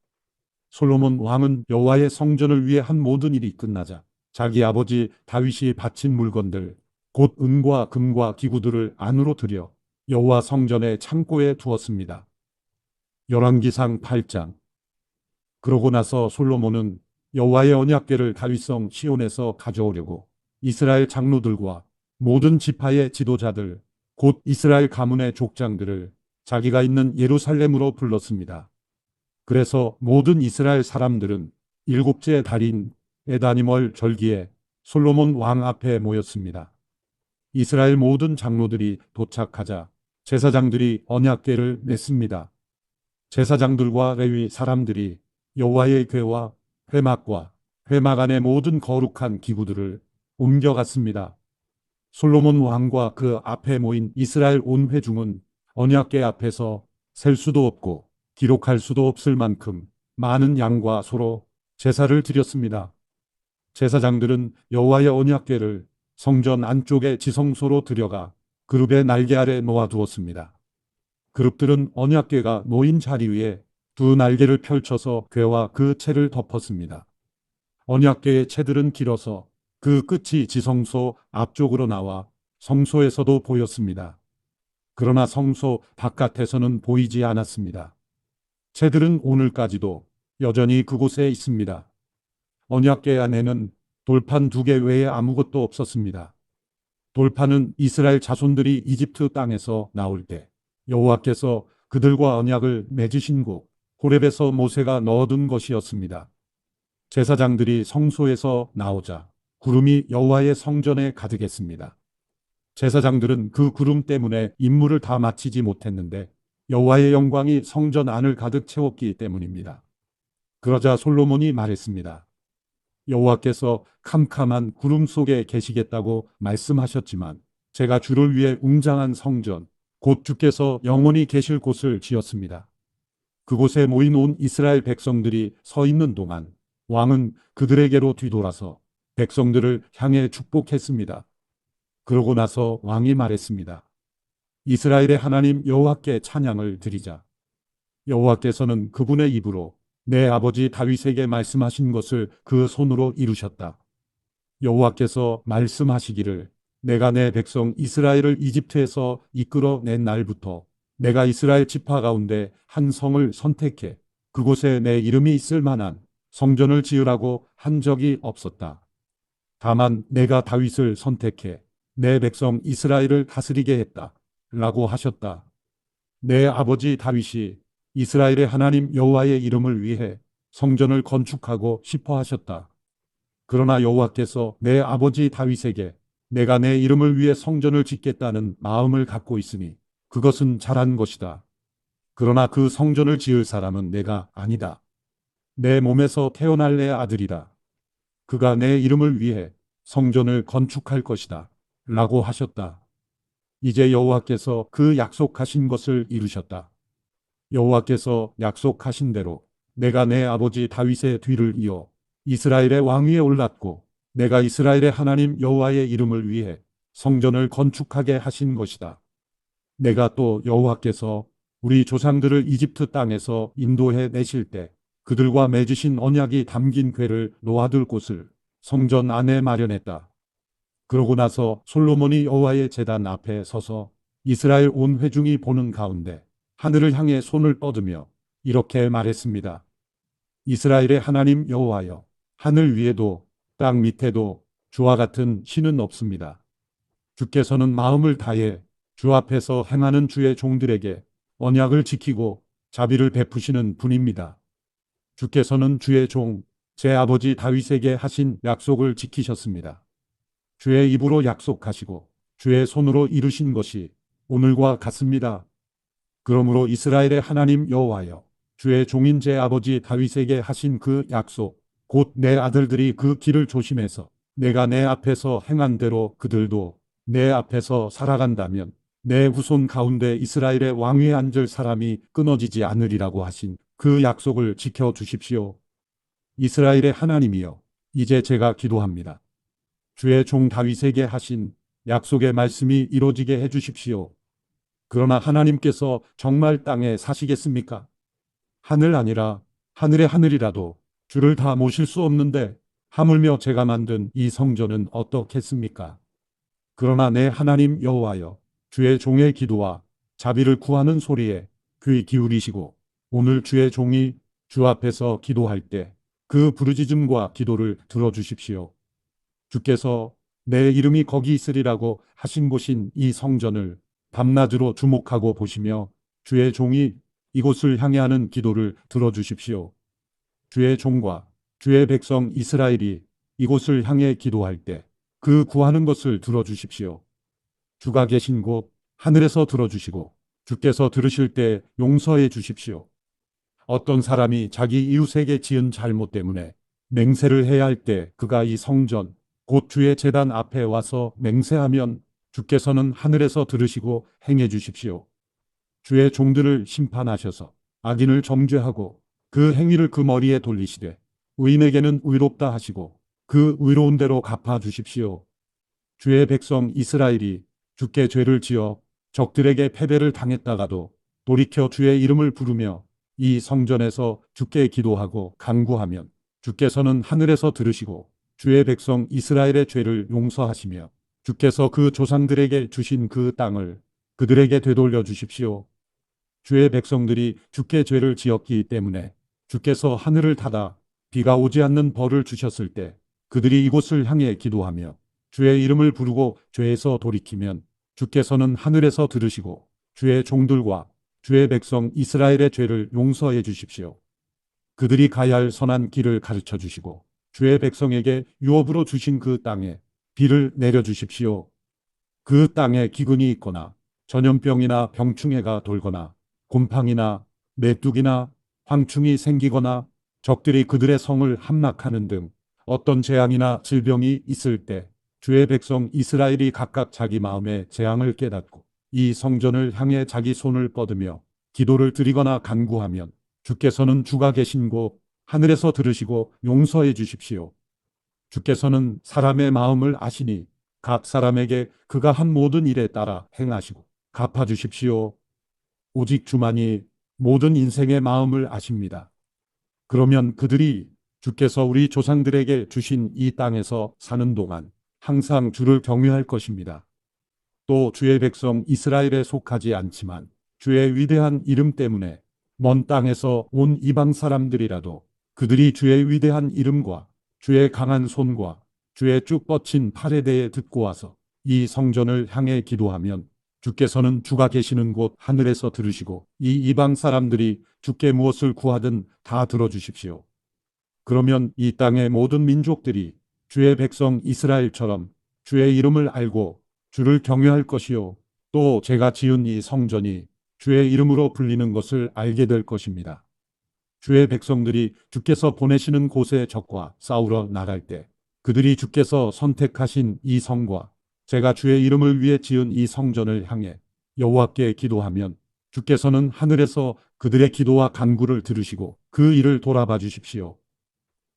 솔로몬 왕은 여호와의 성전을 위해 한 모든 일이 끝나자 자기 아버지 다윗이 바친 물건들, 곧 은과 금과 기구들을 안으로 들여 여호와 성전의 창고에 두었습니다. 열왕기상 8장. 그러고 나서 솔로몬은 여호와의 언약궤를 다윗성 시온에서 가져오려고 이스라엘 장로들과 모든 지파의 지도자들, 곧 이스라엘 가문의 족장들을 자기가 있는 예루살렘으로 불렀습니다. 그래서 모든 이스라엘 사람들은 7째 달인 에다니멀 절기에 솔로몬 왕 앞에 모였습니다. 이스라엘 모든 장로들이 도착하자 제사장들이 언약궤를 냈습니다. 제사장들과 레위 사람들이 여호와의 궤와 회막과 회막 안의 모든 거룩한 기구들을 옮겨갔습니다. 솔로몬 왕과 그 앞에 모인 이스라엘 온 회중은 언약궤 앞에서 셀 수도 없고 기록할 수도 없을 만큼 많은 양과 소로 제사를 드렸습니다. 제사장들은 여호와의 언약궤를 성전 안쪽에 지성소로 들여가 그룹의 날개 아래 놓아두었습니다. 그룹들은 언약궤가 놓인 자리 위에 두 날개를 펼쳐서 궤와 그 채를 덮었습니다. 언약궤의 채들은 길어서 그 끝이 지성소 앞쪽으로 나와 성소에서도 보였습니다. 그러나 성소 바깥에서는 보이지 않았습니다. 채들은 오늘까지도 여전히 그곳에 있습니다. 언약궤 안에는 돌판 2개 외에 아무것도 없었습니다. 돌판은 이스라엘 자손들이 이집트 땅에서 나올 때 여호와께서 그들과 언약을 맺으신 곳 호렙에서 모세가 넣어둔 것이었습니다. 제사장들이 성소에서 나오자 구름이 여호와의 성전에 가득했습니다. 제사장들은 그 구름 때문에 임무를 다 마치지 못했는데 여호와의 영광이 성전 안을 가득 채웠기 때문입니다. 그러자 솔로몬이 말했습니다. 여호와께서 캄캄한 구름 속에 계시겠다고 말씀하셨지만 제가 주를 위해 웅장한 성전, 곧 주께서 영원히 계실 곳을 지었습니다. 그곳에 모인 온 이스라엘 백성들이 서 있는 동안 왕은 그들에게로 뒤돌아서 백성들을 향해 축복했습니다. 그러고 나서 왕이 말했습니다. 이스라엘의 하나님 여호와께 찬양을 드리자. 여호와께서는 그분의 입으로 내 아버지 다윗에게 말씀하신 것을 그 손으로 이루셨다. 여호와께서 말씀하시기를 내가 내 백성 이스라엘을 이집트에서 이끌어낸 날부터 내가 이스라엘 지파 가운데 한 성을 선택해 그곳에 내 이름이 있을 만한 성전을 지으라고 한 적이 없었다. 다만 내가 다윗을 선택해 내 백성 이스라엘을 다스리게 했다. 라고 하셨다. 내 아버지 다윗이 이스라엘의 하나님 여호와의 이름을 위해 성전을 건축하고 싶어 하셨다. 그러나 여호와께서 내 아버지 다윗에게 내가 내 이름을 위해 성전을 짓겠다는 마음을 갖고 있으니 그것은 잘한 것이다. 그러나 그 성전을 지을 사람은 내가 아니다. 내 몸에서 태어날 내 아들이다. 그가 내 이름을 위해 성전을 건축할 것이다. 라고 하셨다. 이제 여호와께서 그 약속하신 것을 이루셨다. 여호와께서 약속하신 대로 내가 내 아버지 다윗의 뒤를 이어 이스라엘의 왕위에 올랐고 내가 이스라엘의 하나님 여호와의 이름을 위해 성전을 건축하게 하신 것이다. 내가 또 여호와께서 우리 조상들을 이집트 땅에서 인도해 내실 때 그들과 맺으신 언약이 담긴 궤를 놓아둘 곳을 성전 안에 마련했다. 그러고 나서 솔로몬이 여호와의 제단 앞에 서서 이스라엘 온 회중이 보는 가운데 하늘을 향해 손을 뻗으며 이렇게 말했습니다. 이스라엘의 하나님 여호와여, 하늘 위에도 땅 밑에도 주와 같은 신은 없습니다. 주께서는 마음을 다해 주 앞에서 행하는 주의 종들에게 언약을 지키고 자비를 베푸시는 분입니다. 주께서는 주의 종, 제 아버지 다윗에게 하신 약속을 지키셨습니다. 주의 입으로 약속하시고 주의 손으로 이루신 것이 오늘과 같습니다. 그러므로 이스라엘의 하나님 여호와여, 주의 종인 제 아버지 다윗에게 하신 그 약속, 곧 내 아들들이 그 길을 조심해서 내가 내 앞에서 행한 대로 그들도 내 앞에서 살아간다면 내 후손 가운데 이스라엘의 왕위에 앉을 사람이 끊어지지 않으리라고 하신 그 약속을 지켜주십시오. 이스라엘의 하나님이여, 이제 제가 기도합니다. 주의 종 다윗에게 하신 약속의 말씀이 이루어지게 해주십시오. 그러나 하나님께서 정말 땅에 사시겠습니까? 하늘 아니라 하늘의 하늘이라도 주를 다 모실 수 없는데 하물며 제가 만든 이 성전은 어떻겠습니까? 그러나 내 하나님 여호와여, 주의 종의 기도와 자비를 구하는 소리에 귀 기울이시고 오늘 주의 종이 주 앞에서 기도할 때 그 부르짖음과 기도를 들어주십시오. 주께서 내 이름이 거기 있으리라고 하신 곳인 이 성전을 밤낮으로 주목하고 보시며 주의 종이 이곳을 향해 하는 기도를 들어주십시오. 주의 종과 주의 백성 이스라엘이 이곳을 향해 기도할 때 그 구하는 것을 들어주십시오. 주가 계신 곳 하늘에서 들어주시고 주께서 들으실 때 용서해 주십시오. 어떤 사람이 자기 이웃에게 지은 잘못 때문에 맹세를 해야 할 때 그가 이 성전 곧 주의 제단 앞에 와서 맹세하면 주께서는 하늘에서 들으시고 행해 주십시오. 주의 종들을 심판하셔서 악인을 정죄하고 그 행위를 그 머리에 돌리시되 의인에게는 의롭다 하시고 그 의로운 대로 갚아 주십시오. 주의 백성 이스라엘이 주께 죄를 지어 적들에게 패배를 당했다가도 돌이켜 주의 이름을 부르며 이 성전에서 주께 기도하고 간구하면 주께서는 하늘에서 들으시고 주의 백성 이스라엘의 죄를 용서하시며 주께서 그 조상들에게 주신 그 땅을 그들에게 되돌려 주십시오. 주의 백성들이 주께 죄를 지었기 때문에 주께서 하늘을 닫아 비가 오지 않는 벌을 주셨을 때 그들이 이곳을 향해 기도하며 주의 이름을 부르고 죄에서 돌이키면 주께서는 하늘에서 들으시고 주의 종들과 주의 백성 이스라엘의 죄를 용서해 주십시오. 그들이 가야 할 선한 길을 가르쳐 주시고 주의 백성에게 유업으로 주신 그 땅에 비를 내려 주십시오. 그 땅에 기근이 있거나 전염병이나 병충해가 돌거나 곰팡이나 메뚜기나 황충이 생기거나 적들이 그들의 성을 함락하는 등 어떤 재앙이나 질병이 있을 때 주의 백성 이스라엘이 각각 자기 마음의 재앙을 깨닫고 이 성전을 향해 자기 손을 뻗으며 기도를 드리거나 간구하면 주께서는 주가 계신 곳 하늘에서 들으시고 용서해 주십시오. 주께서는 사람의 마음을 아시니 각 사람에게 그가 한 모든 일에 따라 행하시고 갚아주십시오. 오직 주만이 모든 인생의 마음을 아십니다. 그러면 그들이 주께서 우리 조상들에게 주신 이 땅에서 사는 동안 항상 주를 경외할 것입니다. 또 주의 백성 이스라엘에 속하지 않지만 주의 위대한 이름 때문에 먼 땅에서 온 이방 사람들이라도 그들이 주의 위대한 이름과 주의 강한 손과 주의 쭉 뻗친 팔에 대해 듣고 와서 이 성전을 향해 기도하면 주께서는 주가 계시는 곳 하늘에서 들으시고 이 이방 사람들이 주께 무엇을 구하든 다 들어주십시오. 그러면 이 땅의 모든 민족들이 주의 백성 이스라엘처럼 주의 이름을 알고 주를 경외할 것이요. 또 제가 지은 이 성전이 주의 이름으로 불리는 것을 알게 될 것입니다. 주의 백성들이 주께서 보내시는 곳에 적과 싸우러 나갈 때 그들이 주께서 선택하신 이 성과 제가 주의 이름을 위해 지은 이 성전을 향해 여호와께 기도하면 주께서는 하늘에서 그들의 기도와 간구를 들으시고 그 일을 돌아봐 주십시오.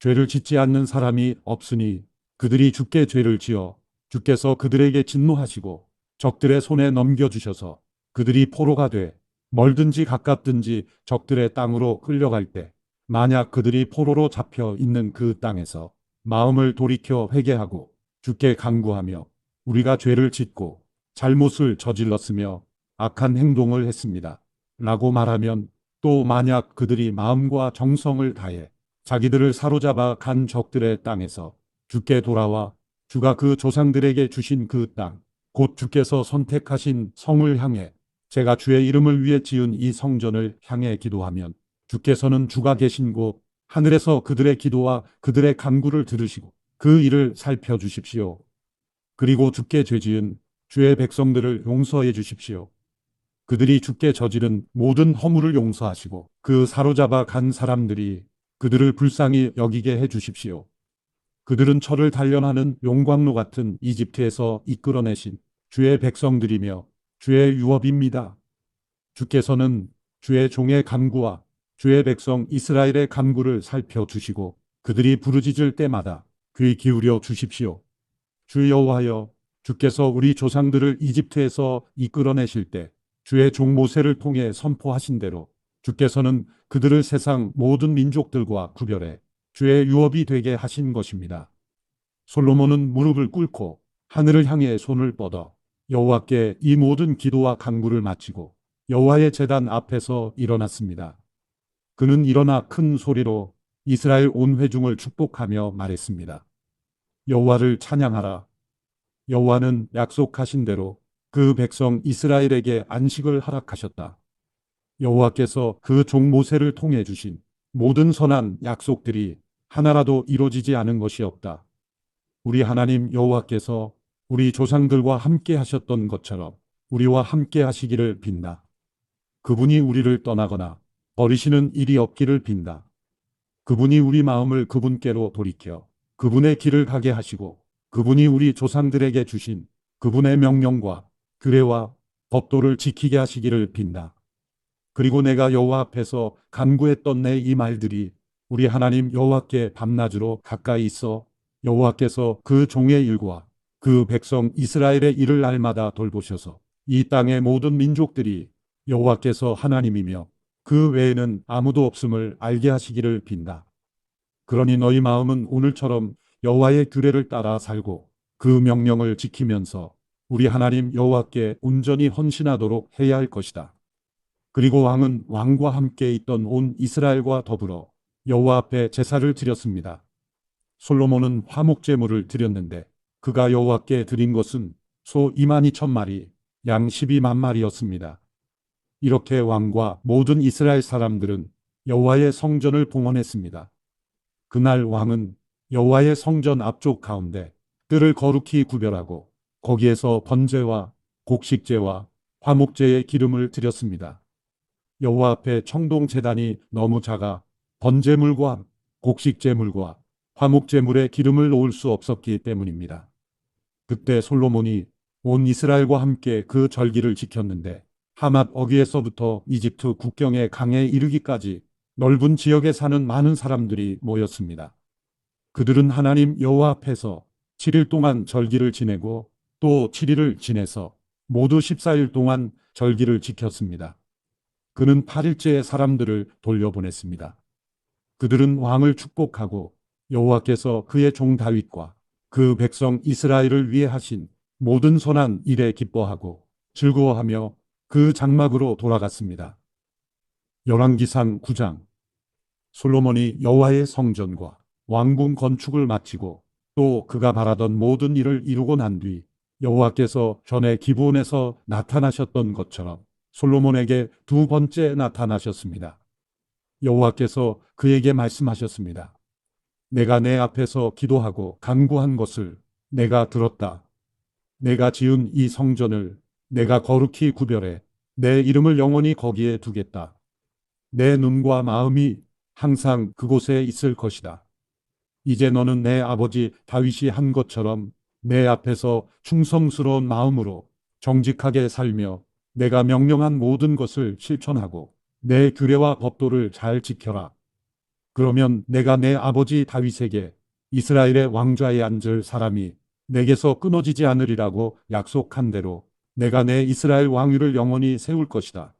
죄를 짓지 않는 사람이 없으니 그들이 주께 죄를 지어 주께서 그들에게 진노하시고 적들의 손에 넘겨주셔서 그들이 포로가 돼 멀든지 가깝든지 적들의 땅으로 끌려갈 때 만약 그들이 포로로 잡혀 있는 그 땅에서 마음을 돌이켜 회개하고 주께 간구하며 우리가 죄를 짓고 잘못을 저질렀으며 악한 행동을 했습니다. 라고 말하면 또 만약 그들이 마음과 정성을 다해 자기들을 사로잡아 간 적들의 땅에서 주께 돌아와 주가 그 조상들에게 주신 그 땅, 곧 주께서 선택하신 성을 향해 제가 주의 이름을 위해 지은 이 성전을 향해 기도하면 주께서는 주가 계신 곳 하늘에서 그들의 기도와 그들의 간구를 들으시고 그 일을 살펴주십시오. 그리고 주께 죄지은 주의 백성들을 용서해 주십시오. 그들이 주께 저지른 모든 허물을 용서하시고 그 사로잡아 간 사람들이 그들을 불쌍히 여기게 해 주십시오. 그들은 철을 단련하는 용광로 같은 이집트에서 이끌어내신 주의 백성들이며 주의 유업입니다. 주께서는 주의 종의 간구와 주의 백성 이스라엘의 간구를 살펴주시고 그들이 부르짖을 때마다 귀 기울여 주십시오. 주 여호와여, 주께서 우리 조상들을 이집트에서 이끌어내실 때 주의 종 모세를 통해 선포하신 대로 주께서는 그들을 세상 모든 민족들과 구별해 주의 유업이 되게 하신 것입니다. 솔로몬은 무릎을 꿇고 하늘을 향해 손을 뻗어 여호와께 이 모든 기도와 간구를 마치고 여호와의 제단 앞에서 일어났습니다. 그는 일어나 큰 소리로 이스라엘 온 회중을 축복하며 말했습니다. 여호와를 찬양하라. 여호와는 약속하신 대로 그 백성 이스라엘에게 안식을 허락하셨다. 여호와께서 그 종 모세를 통해 주신 모든 선한 약속들이 하나라도 이루어지지 않은 것이 없다. 우리 하나님 여호와께서 우리 조상들과 함께 하셨던 것처럼 우리와 함께 하시기를 빈다. 그분이 우리를 떠나거나 버리시는 일이 없기를 빈다. 그분이 우리 마음을 그분께로 돌이켜 그분의 길을 가게 하시고 그분이 우리 조상들에게 주신 그분의 명령과 규례와 법도를 지키게 하시기를 빈다. 그리고 내가 여호와 앞에서 간구했던 내 이 말들이 우리 하나님 여호와께 밤낮으로 가까이 있어 여호와께서 그 종의 일과 그 백성 이스라엘의 일을 날마다 돌보셔서 이 땅의 모든 민족들이 여호와께서 하나님이며 그 외에는 아무도 없음을 알게 하시기를 빈다. 그러니 너희 마음은 오늘처럼 여호와의 규례를 따라 살고 그 명령을 지키면서 우리 하나님 여호와께 온전히 헌신하도록 해야 할 것이다. 그리고 왕은 왕과 함께 있던 온 이스라엘과 더불어 여호와 앞에 제사를 드렸습니다. 솔로몬은 화목 제물을 드렸는데 그가 여호와께 드린 것은 소 22,000마리, 양 12만 마리였습니다. 이렇게 왕과 모든 이스라엘 사람들은 여호와의 성전을 봉헌했습니다. 그날 왕은 여호와의 성전 앞쪽 가운데 뜰을 거룩히 구별하고 거기에서 번제와 곡식제와 화목제의 기름을 드렸습니다. 여호와 앞에 청동 제단이 너무 작아 번제물과 곡식제물과 화목제물에 기름을 놓을 수 없었기 때문입니다. 그때 솔로몬이 온 이스라엘과 함께 그 절기를 지켰는데 하맛 어귀에서부터 이집트 국경의 강에 이르기까지 넓은 지역에 사는 많은 사람들이 모였습니다. 그들은 하나님 여호와 앞에서 7일 동안 절기를 지내고 또 7일을 지내서 모두 14일 동안 절기를 지켰습니다. 그는 8일째에 사람들을 돌려보냈습니다. 그들은 왕을 축복하고 여호와께서 그의 종 다윗과 그 백성 이스라엘을 위해 하신 모든 선한 일에 기뻐하고 즐거워하며 그 장막으로 돌아갔습니다. 열왕기상 9장. 솔로몬이 여호와의 성전과 왕궁 건축을 마치고 또 그가 바라던 모든 일을 이루고 난 뒤 여호와께서 전에 기브온에서 나타나셨던 것처럼 솔로몬에게 두 번째 나타나셨습니다. 여호와께서 그에게 말씀하셨습니다. 내가 내 앞에서 기도하고 간구한 것을 내가 들었다. 내가 지은 이 성전을 내가 거룩히 구별해 내 이름을 영원히 거기에 두겠다. 내 눈과 마음이 항상 그곳에 있을 것이다. 이제 너는 내 아버지 다윗이 한 것처럼 내 앞에서 충성스러운 마음으로 정직하게 살며 내가 명령한 모든 것을 실천하고 내 규례와 법도를 잘 지켜라. 그러면 내가 내 아버지 다윗에게 이스라엘의 왕좌에 앉을 사람이 내게서 끊어지지 않으리라고 약속한 대로 내가 내 이스라엘 왕위를 영원히 세울 것이다.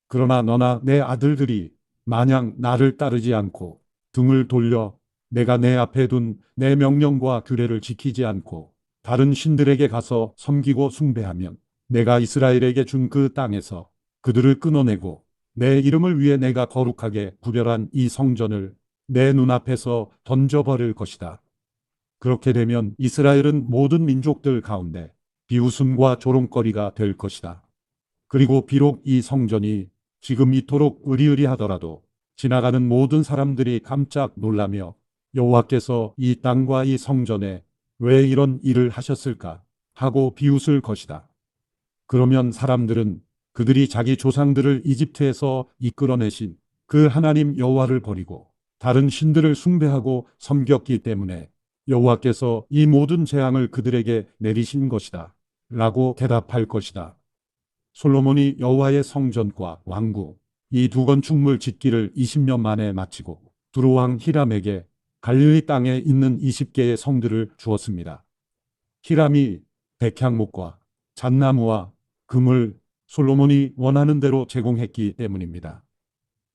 그러나 너나 내 아들들이 마냥 나를 따르지 않고 등을 돌려 내가 내 앞에 둔 내 명령과 규례를 지키지 않고 다른 신들에게 가서 섬기고 숭배하면 내가 이스라엘에게 준 그 땅에서 그들을 끊어내고 내 이름을 위해 내가 거룩하게 구별한 이 성전을 내 눈앞에서 던져버릴 것이다. 그렇게 되면 이스라엘은 모든 민족들 가운데 비웃음과 조롱거리가 될 것이다. 그리고 비록 이 성전이 지금 이토록 으리으리하더라도 지나가는 모든 사람들이 깜짝 놀라며 여호와께서 이 땅과 이 성전에 왜 이런 일을 하셨을까 하고 비웃을 것이다. 그러면 사람들은 그들이 자기 조상들을 이집트에서 이끌어내신 그 하나님 여호와를 버리고 다른 신들을 숭배하고 섬겼기 때문에 여호와께서 이 모든 재앙을 그들에게 내리신 것이다. 라고 대답할 것이다. 솔로몬이 여호와의 성전과 왕궁, 이 두 건축물 짓기를 20년 만에 마치고 두로왕 히람에게 갈릴리 땅에 있는 20개의 성들을 주었습니다. 히람이 백향목과 잣나무와 금을 솔로몬이 원하는 대로 제공했기 때문입니다.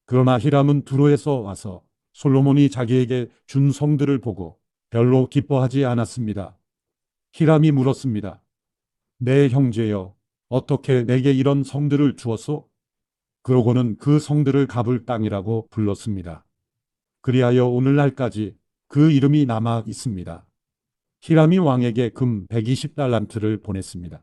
그러나 히람은 두로에서 와서 솔로몬이 자기에게 준 성들을 보고 별로 기뻐하지 않았습니다. 히람이 물었습니다. 내 형제여, 어떻게 내게 이런 성들을 주었소? 그러고는 그 성들을 갑을 땅이라고 불렀습니다. 그리하여 오늘날까지 그 이름이 남아 있습니다. 히람이 왕에게 금 120달란트를 보냈습니다.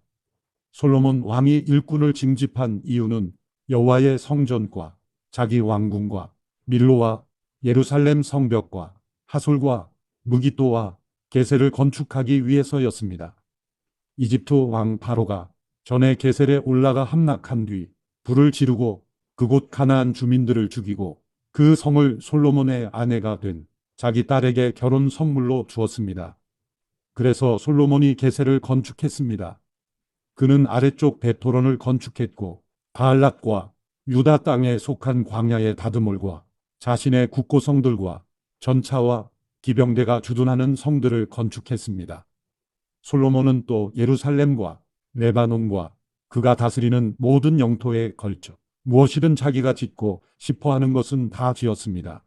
솔로몬 왕이 일꾼을 징집한 이유는 여호와의 성전과 자기 왕궁과 밀로와 예루살렘 성벽과 하솔과 무기또와 게셀을 건축하기 위해서였습니다. 이집트 왕 바로가 전에 게셀에 올라가 함락한 뒤 불을 지르고 그곳 가나안 주민들을 죽이고 그 성을 솔로몬의 아내가 된 자기 딸에게 결혼 선물로 주었습니다. 그래서 솔로몬이 게셀을 건축했습니다. 그는 아래쪽 베토론을 건축했고 바알락과 유다 땅에 속한 광야의 다드몰과 자신의 국고성들과 전차와 기병대가 주둔하는 성들을 건축했습니다. 솔로몬은 또 예루살렘과 레바논과 그가 다스리는 모든 영토에 걸쳐 무엇이든 자기가 짓고 싶어하는 것은 다 지었습니다.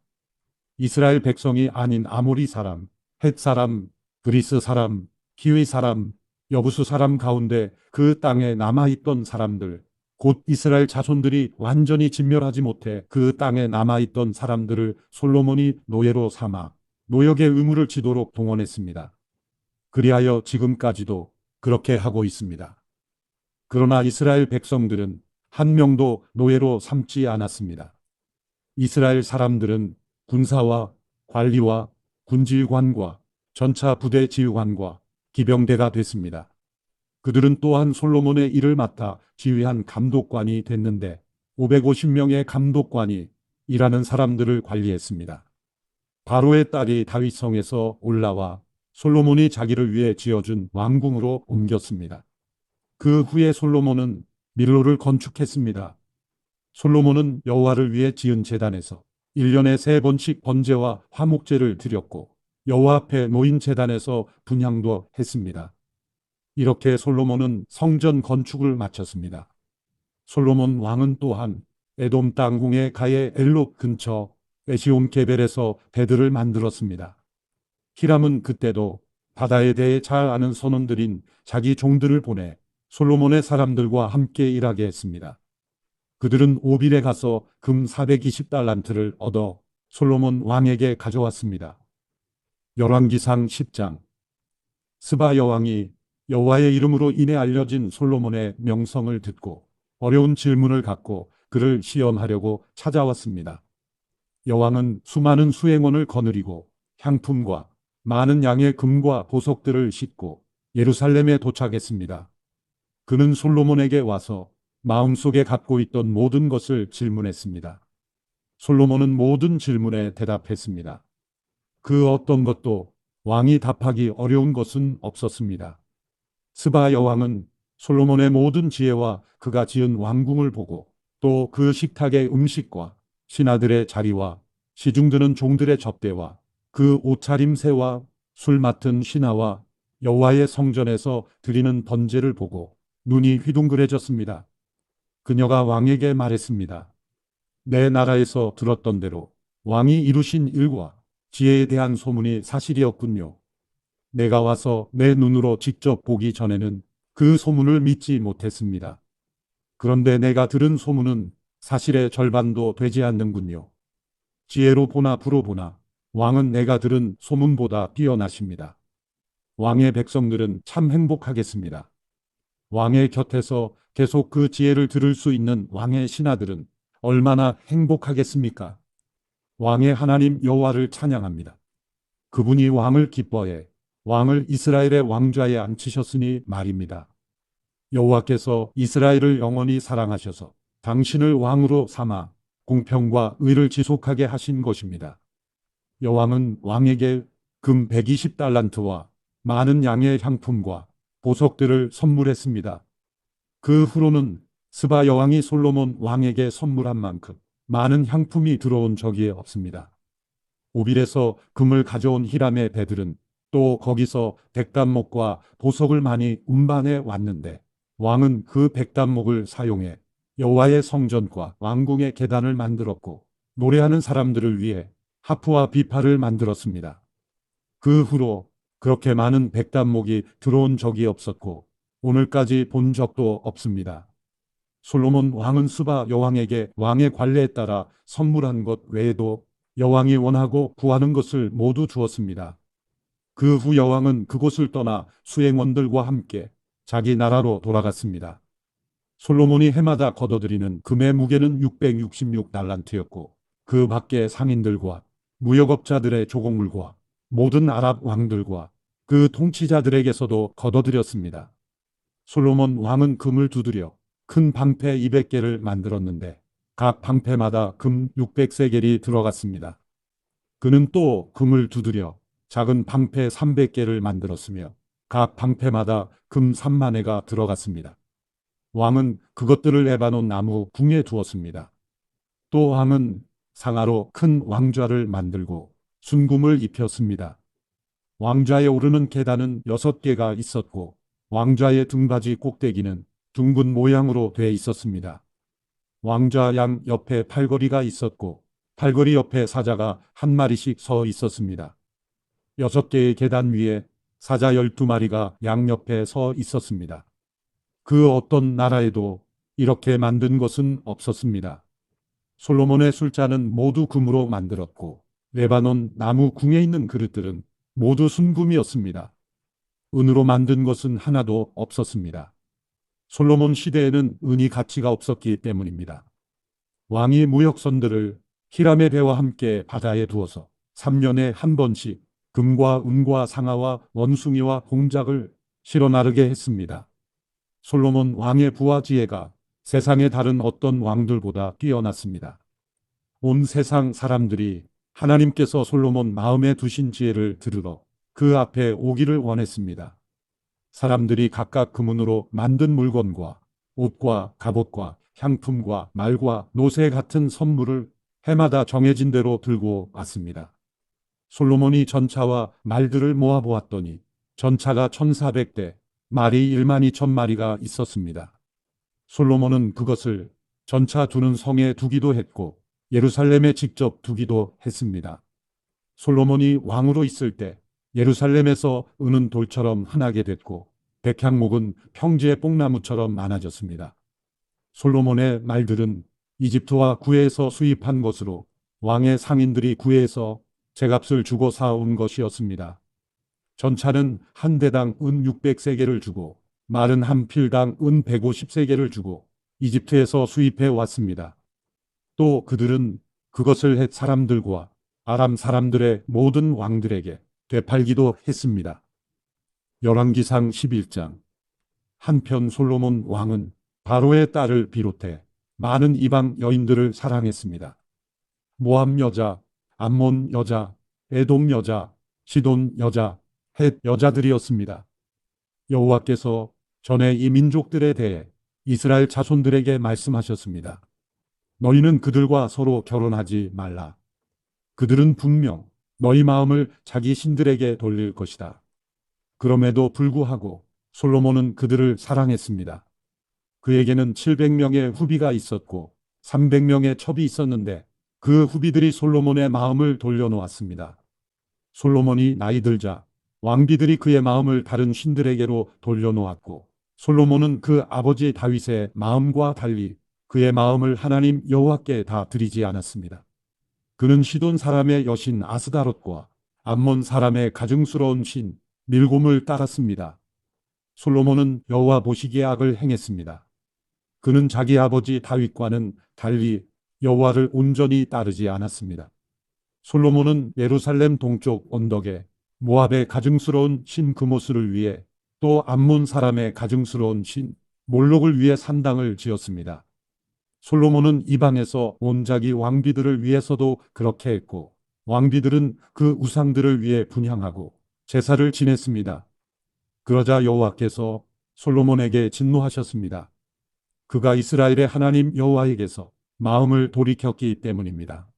이스라엘 백성이 아닌 아모리 사람, 헷 사람, 그리스 사람, 히위 사람, 여부수 사람 가운데 그 땅에 남아있던 사람들, 곧 이스라엘 자손들이 완전히 진멸하지 못해 그 땅에 남아있던 사람들을 솔로몬이 노예로 삼아 노역의 의무를 지도록 동원했습니다. 그리하여 지금까지도 그렇게 하고 있습니다. 그러나 이스라엘 백성들은 한 명도 노예로 삼지 않았습니다. 이스라엘 사람들은 군사와 관리와 군지휘관과 전차 부대 지휘관과 기병대가 됐습니다. 그들은 또한 솔로몬의 일을 맡아 지휘한 감독관이 됐는데 550명의 감독관이 일하는 사람들을 관리했습니다. 바로의 딸이 다윗성에서 올라와 솔로몬이 자기를 위해 지어준 왕궁으로 옮겼습니다. 그 후에 솔로몬은 밀로를 건축했습니다. 솔로몬은 여호와를 위해 지은 제단에서 1년에 3번씩 번제와 화목제를 드렸고 여호와 앞에 놓인 제단에서 분향도 했습니다. 이렇게 솔로몬은 성전 건축을 마쳤습니다. 솔로몬 왕은 또한 에돔 땅궁의 가에 엘롯 근처 에시온 게벨에서 배들을 만들었습니다. 히람은 그때도 바다에 대해 잘 아는 선원들인 자기 종들을 보내 솔로몬의 사람들과 함께 일하게 했습니다. 그들은 오빌에 가서 금 420달란트를 얻어 솔로몬 왕에게 가져왔습니다. 열왕기상 10장. 스바 여왕이 여호와의 이름으로 인해 알려진 솔로몬의 명성을 듣고 어려운 질문을 갖고 그를 시험하려고 찾아왔습니다. 여왕은 수많은 수행원을 거느리고 향품과 많은 양의 금과 보석들을 싣고 예루살렘에 도착했습니다. 그는 솔로몬에게 와서 마음속에 갖고 있던 모든 것을 질문했습니다. 솔로몬은 모든 질문에 대답했습니다. 그 어떤 것도 왕이 답하기 어려운 것은 없었습니다. 스바 여왕은 솔로몬의 모든 지혜와 그가 지은 왕궁을 보고 또 그 식탁의 음식과 신하들의 자리와 시중드는 종들의 접대와 그 옷차림새와 술 맡은 신하와 여호와의 성전에서 드리는 번제를 보고 눈이 휘둥그레졌습니다. 그녀가 왕에게 말했습니다. 내 나라에서 들었던 대로 왕이 이루신 일과 지혜에 대한 소문이 사실이었군요. 내가 와서 내 눈으로 직접 보기 전에는 그 소문을 믿지 못했습니다. 그런데 내가 들은 소문은 사실의 절반도 되지 않는군요. 지혜로 보나 부로 보나 왕은 내가 들은 소문보다 뛰어나십니다. 왕의 백성들은 참 행복하겠습니다. 왕의 곁에서 계속 그 지혜를 들을 수 있는 왕의 신하들은 얼마나 행복하겠습니까? 왕의 하나님 여호와를 찬양합니다. 그분이 왕을 기뻐해 왕을 이스라엘의 왕좌에 앉히셨으니 말입니다. 여호와께서 이스라엘을 영원히 사랑하셔서 당신을 왕으로 삼아 공평과 의를 지속하게 하신 것입니다. 여왕은 왕에게 금 120달란트와 많은 양의 향품과 보석들을 선물했습니다. 그 후로는 스바 여왕이 솔로몬 왕에게 선물한 만큼 많은 향품이 들어온 적이 없습니다. 오빌에서 금을 가져온 히람의 배들은 또 거기서 백단목과 보석을 많이 운반해 왔는데 왕은 그 백단목을 사용해 여호와의 성전과 왕궁의 계단을 만들었고 노래하는 사람들을 위해 하프와 비파를 만들었습니다. 그 후로 그렇게 많은 백단목이 들어온 적이 없었고 오늘까지 본 적도 없습니다. 솔로몬 왕은 스바 여왕에게 왕의 관례에 따라 선물한 것 외에도 여왕이 원하고 구하는 것을 모두 주었습니다. 그 후 여왕은 그곳을 떠나 수행원들과 함께 자기 나라로 돌아갔습니다. 솔로몬이 해마다 거둬들이는 금의 무게는 666달란트였고 그 밖에 상인들과 무역업자들의 조공물과 모든 아랍 왕들과 그 통치자들에게서도 거둬들였습니다. 솔로몬 왕은 금을 두드려 큰 방패 200개를 만들었는데 각 방패마다 금 600세겔이 들어갔습니다. 그는 또 금을 두드려 작은 방패 300개를 만들었으며 각 방패마다 금 3만회가 들어갔습니다. 왕은 그것들을 레바논 나무 궁에 두었습니다. 또 왕은 상아로 큰 왕좌를 만들고 순금을 입혔습니다. 왕좌에 오르는 계단은 6개가 있었고 왕좌의 등받이 꼭대기는 둥근 모양으로 돼 있었습니다. 왕좌 양 옆에 팔걸이가 있었고 팔걸이 옆에 사자가 한 마리씩 서 있었습니다. 6개의 계단 위에 사자 12마리가 양 옆에 서 있었습니다. 그 어떤 나라에도 이렇게 만든 것은 없었습니다. 솔로몬의 술잔은 모두 금으로 만들었고 레바논 나무 궁에 있는 그릇들은 모두 순금이었습니다. 은으로 만든 것은 하나도 없었습니다. 솔로몬 시대에는 은이 가치가 없었기 때문입니다. 왕이 무역선들을 히람의 배와 함께 바다에 두어서 3년에 한 번씩 금과 은과 상아와 원숭이와 공작을 실어 나르게 했습니다. 솔로몬 왕의 부와 지혜가 세상의 다른 어떤 왕들보다 뛰어났습니다. 온 세상 사람들이 하나님께서 솔로몬 마음에 두신 지혜를 들으러 그 앞에 오기를 원했습니다. 사람들이 각각 금은으로 만든 물건과 옷과 갑옷과 향품과 말과 노새 같은 선물을 해마다 정해진 대로 들고 왔습니다. 솔로몬이 전차와 말들을 모아보았더니 전차가 1400대, 말이 1만 2천 마리가 있었습니다. 솔로몬은 그것을 전차 두는 성에 두기도 했고 예루살렘에 직접 두기도 했습니다. 솔로몬이 왕으로 있을 때 예루살렘에서 은은 돌처럼 흔하게 됐고 백향목은 평지의 뽕나무처럼 많아졌습니다. 솔로몬의 말들은 이집트와 구해에서 수입한 것으로 왕의 상인들이 구해에서 제값을 주고 사온 것이었습니다. 전차는 한 대당 은 600세겔을 주고 말은 한 필당 은 150세겔을 주고 이집트에서 수입해 왔습니다. 또 그들은 그것을 헷 사람들과 아람 사람들의 모든 왕들에게 되팔기도 했습니다. 열왕기상 11장. 한편 솔로몬 왕은 바로의 딸을 비롯해 많은 이방 여인들을 사랑했습니다. 모압 여자, 암몬 여자, 에돔 여자, 시돈 여자, 헷 여자들이었습니다. 여호와께서 전에 이 민족들에 대해 이스라엘 자손들에게 말씀하셨습니다. 너희는 그들과 서로 결혼하지 말라. 그들은 분명 너희 마음을 자기 신들에게 돌릴 것이다. 그럼에도 불구하고 솔로몬은 그들을 사랑했습니다. 그에게는 700명의 후비가 있었고 300명의 첩이 있었는데 그 후비들이 솔로몬의 마음을 돌려놓았습니다. 솔로몬이 나이 들자 왕비들이 그의 마음을 다른 신들에게로 돌려놓았고 솔로몬은 그 아버지 다윗의 마음과 달리 그의 마음을 하나님 여호와께 다 드리지 않았습니다. 그는 시돈 사람의 여신 아스다롯과 암몬 사람의 가증스러운 신 밀곰을 따랐습니다. 솔로몬은 여호와 보시기에 악을 행했습니다. 그는 자기 아버지 다윗과는 달리 여호와를 온전히 따르지 않았습니다. 솔로몬은 예루살렘 동쪽 언덕에 모압의 가증스러운 신 그모스를 위해 또 암몬 사람의 가증스러운 신 몰록을 위해 산당을 지었습니다. 솔로몬은 이방에서 온 자기 왕비들을 위해서도 그렇게 했고 왕비들은 그 우상들을 위해 분향하고 제사를 지냈습니다. 그러자 여호와께서 솔로몬에게 진노하셨습니다. 그가 이스라엘의 하나님 여호와에게서 마음을 돌이켰기 때문입니다.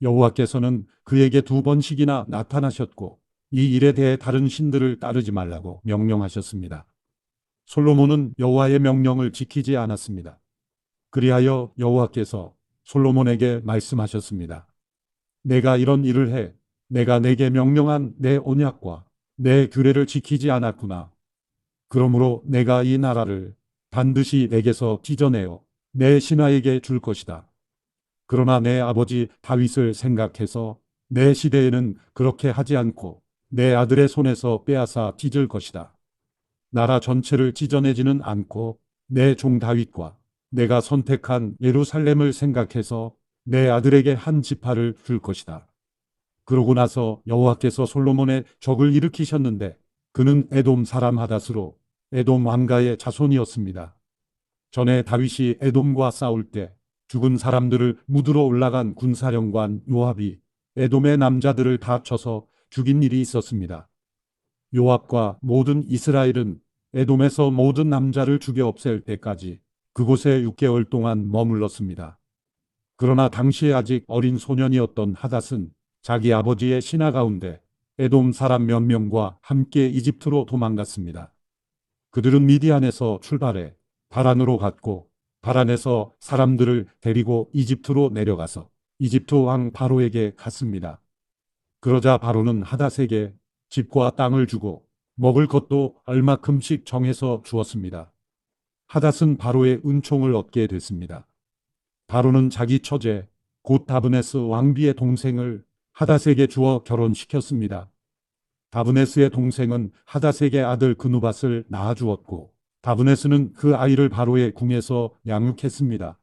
여호와께서는 그에게 2번씩이나 나타나셨고 이 일에 대해 다른 신들을 따르지 말라고 명령하셨습니다. 솔로몬은 여호와의 명령을 지키지 않았습니다. 그리하여 여호와께서 솔로몬에게 말씀하셨습니다. 내가 이런 일을 해 내가 내게 명령한 내 언약과 내 규례를 지키지 않았구나. 그러므로 내가 이 나라를 반드시 내게서 찢어내어 내 신하에게 줄 것이다. 그러나 내 아버지 다윗을 생각해서 내 시대에는 그렇게 하지 않고 내 아들의 손에서 빼앗아 찢을 것이다. 나라 전체를 찢어내지는 않고 내 종 다윗과 내가 선택한 예루살렘을 생각해서 내 아들에게 한 지파를 줄 것이다. 그러고 나서 여호와께서 솔로몬의 적을 일으키셨는데 그는 에돔 사람 하닷으로 에돔 왕가의 자손이었습니다. 전에 다윗이 에돔과 싸울 때 죽은 사람들을 묻으러 올라간 군사령관 요압이 에돔의 남자들을 다 쳐서 죽인 일이 있었습니다. 요압과 모든 이스라엘은 에돔에서 모든 남자를 죽여 없앨 때까지 그곳에 6개월 동안 머물렀습니다. 그러나 당시에 아직 어린 소년이었던 하닷은 자기 아버지의 신하 가운데 에돔 사람 몇 명과 함께 이집트로 도망갔습니다. 그들은 미디안에서 출발해 바란으로 갔고 바란에서 사람들을 데리고 이집트로 내려가서 이집트 왕 바로에게 갔습니다. 그러자 바로는 하닷에게 집과 땅을 주고 먹을 것도 얼마큼씩 정해서 주었습니다. 하닷은 바로의 은총을 얻게 됐습니다. 바로는 자기 처제 곧 다브네스 왕비의 동생을 하닷에게 주어 결혼시켰습니다. 다브네스의 동생은 하닷에게 아들 그누밧을 낳아주었고 다브네스는 그 아이를 바로의 궁에서 양육했습니다.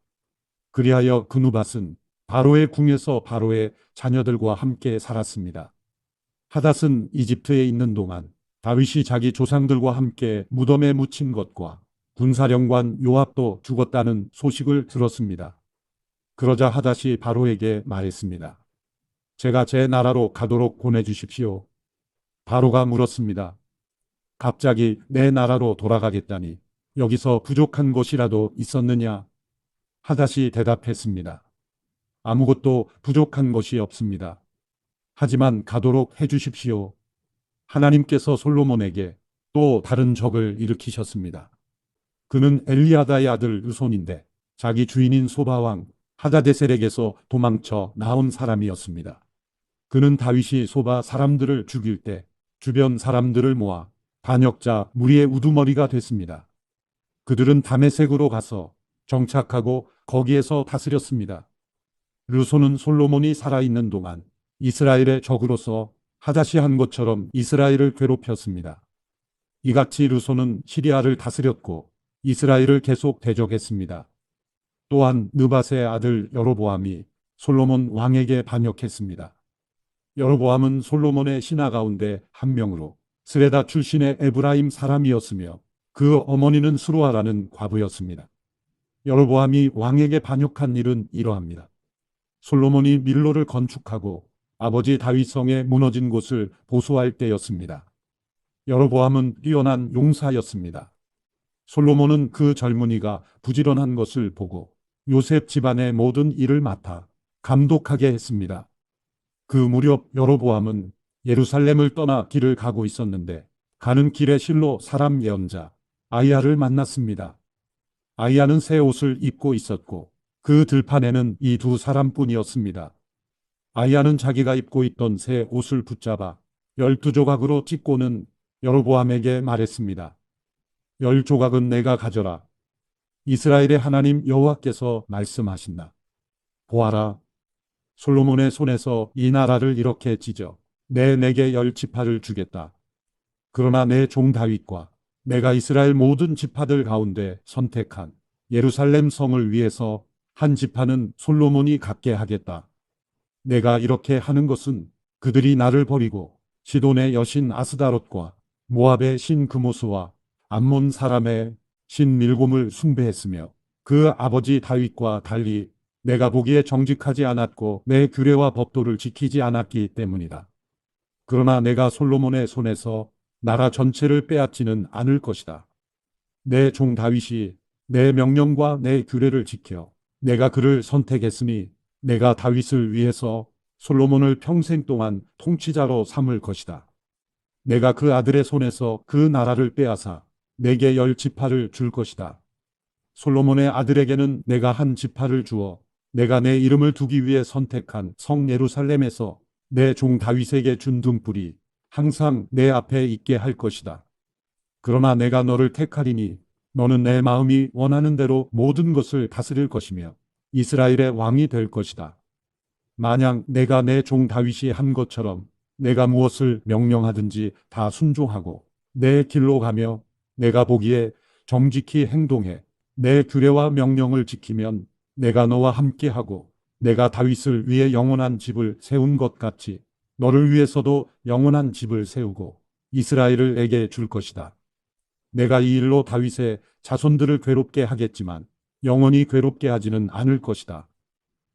그리하여 그누밧은 바로의 궁에서 바로의 자녀들과 함께 살았습니다. 하닷은 이집트에 있는 동안 다윗이 자기 조상들과 함께 무덤에 묻힌 것과 군사령관 요압도 죽었다는 소식을 들었습니다. 그러자 하닷이 바로에게 말했습니다. 제가 제 나라로 가도록 보내주십시오. 바로가 물었습니다. 갑자기 내 나라로 돌아가겠다니 여기서 부족한 것이라도 있었느냐? 하닷이 대답했습니다. 아무것도 부족한 것이 없습니다. 하지만 가도록 해주십시오. 하나님께서 솔로몬에게 또 다른 적을 일으키셨습니다. 그는 엘리아다의 아들 르손인데 자기 주인인 소바왕 하다데셀에게서 도망쳐 나온 사람이었습니다. 그는 다윗이 소바 사람들을 죽일 때 주변 사람들을 모아 반역자 무리의 우두머리가 됐습니다. 그들은 다메섹으로 가서 정착하고 거기에서 다스렸습니다. 르손은 솔로몬이 살아있는 동안 이스라엘의 적으로서 하다시 한 것처럼 이스라엘을 괴롭혔습니다. 이같이 르손은 시리아를 다스렸고 이스라엘을 계속 대적했습니다. 또한 느밧의 아들 여로보암이 솔로몬 왕에게 반역했습니다. 여로보암은 솔로몬의 신하 가운데 한 명으로 스레다 출신의 에브라임 사람이었으며 그 어머니는 수루아라는 과부였습니다. 여로보암이 왕에게 반역한 일은 이러합니다. 솔로몬이 밀로를 건축하고 아버지 다윗 성에 무너진 곳을 보수할 때였습니다. 여로보암은 뛰어난 용사였습니다. 솔로몬은 그 젊은이가 부지런한 것을 보고 요셉 집안의 모든 일을 맡아 감독하게 했습니다. 그 무렵 여로보암은 예루살렘을 떠나 길을 가고 있었는데 가는 길에 실로 사람 예언자 아이야를 만났습니다. 아이야는 새 옷을 입고 있었고 그 들판에는 이 두 사람뿐이었습니다. 아이야는 자기가 입고 있던 새 옷을 붙잡아 12조각으로 찢고는 여로보암에게 말했습니다. 10조각은 내가 가져라. 이스라엘의 하나님 여호와께서 말씀하신다. 보아라. 솔로몬의 손에서 이 나라를 이렇게 찢어 내게 10지파를 주겠다. 그러나 내 종 다윗과 내가 이스라엘 모든 지파들 가운데 선택한 예루살렘 성을 위해서 한 지파는 솔로몬이 갖게 하겠다. 내가 이렇게 하는 것은 그들이 나를 버리고 시돈의 여신 아스다롯과 모압의 신 그모스와 암몬 사람의 신 밀곰을 숭배했으며 그 아버지 다윗과 달리 내가 보기에 정직하지 않았고 내 규례와 법도를 지키지 않았기 때문이다. 그러나 내가 솔로몬의 손에서 나라 전체를 빼앗지는 않을 것이다. 내 종 다윗이 내 명령과 내 규례를 지켜 내가 그를 선택했으니 내가 다윗을 위해서 솔로몬을 평생 동안 통치자로 삼을 것이다. 내가 그 아들의 손에서 그 나라를 빼앗아 내게 10지파를 줄 것이다. 솔로몬의 아들에게는 내가 한 지파를 주어 내가 내 이름을 두기 위해 선택한 성 예루살렘에서 내 종 다윗에게 준 등불이 항상 내 앞에 있게 할 것이다. 그러나 내가 너를 택하리니 너는 내 마음이 원하는 대로 모든 것을 다스릴 것이며 이스라엘의 왕이 될 것이다. 만약 내가 내 종 다윗이 한 것처럼 내가 무엇을 명령하든지 다 순종하고 내 길로 가며 내가 보기에 정직히 행동해 내 규례와 명령을 지키면 내가 너와 함께하고 내가 다윗을 위해 영원한 집을 세운 것 같이 너를 위해서도 영원한 집을 세우고 이스라엘을 내게 줄 것이다. 내가 이 일로 다윗의 자손들을 괴롭게 하겠지만 영원히 괴롭게 하지는 않을 것이다.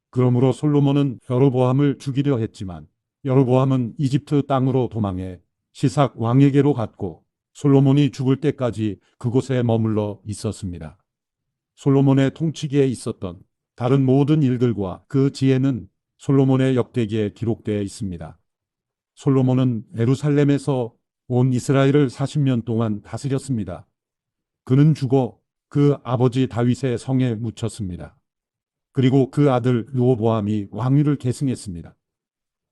그러므로 솔로몬은 여로보암을 죽이려 했지만 여로보암은 이집트 땅으로 도망해 시삭 왕에게로 갔고 솔로몬이 죽을 때까지 그곳에 머물러 있었습니다. 솔로몬의 통치기에 있었던 다른 모든 일들과 그 지혜는 솔로몬의 역대기에 기록되어 있습니다. 솔로몬은 예루살렘에서 온 이스라엘을 40년 동안 다스렸습니다. 그는 죽어 그 아버지 다윗의 성에 묻혔습니다. 그리고 그 아들 르호보암이 왕위를 계승했습니다.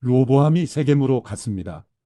르호보암이 세겜으로 갔습니다.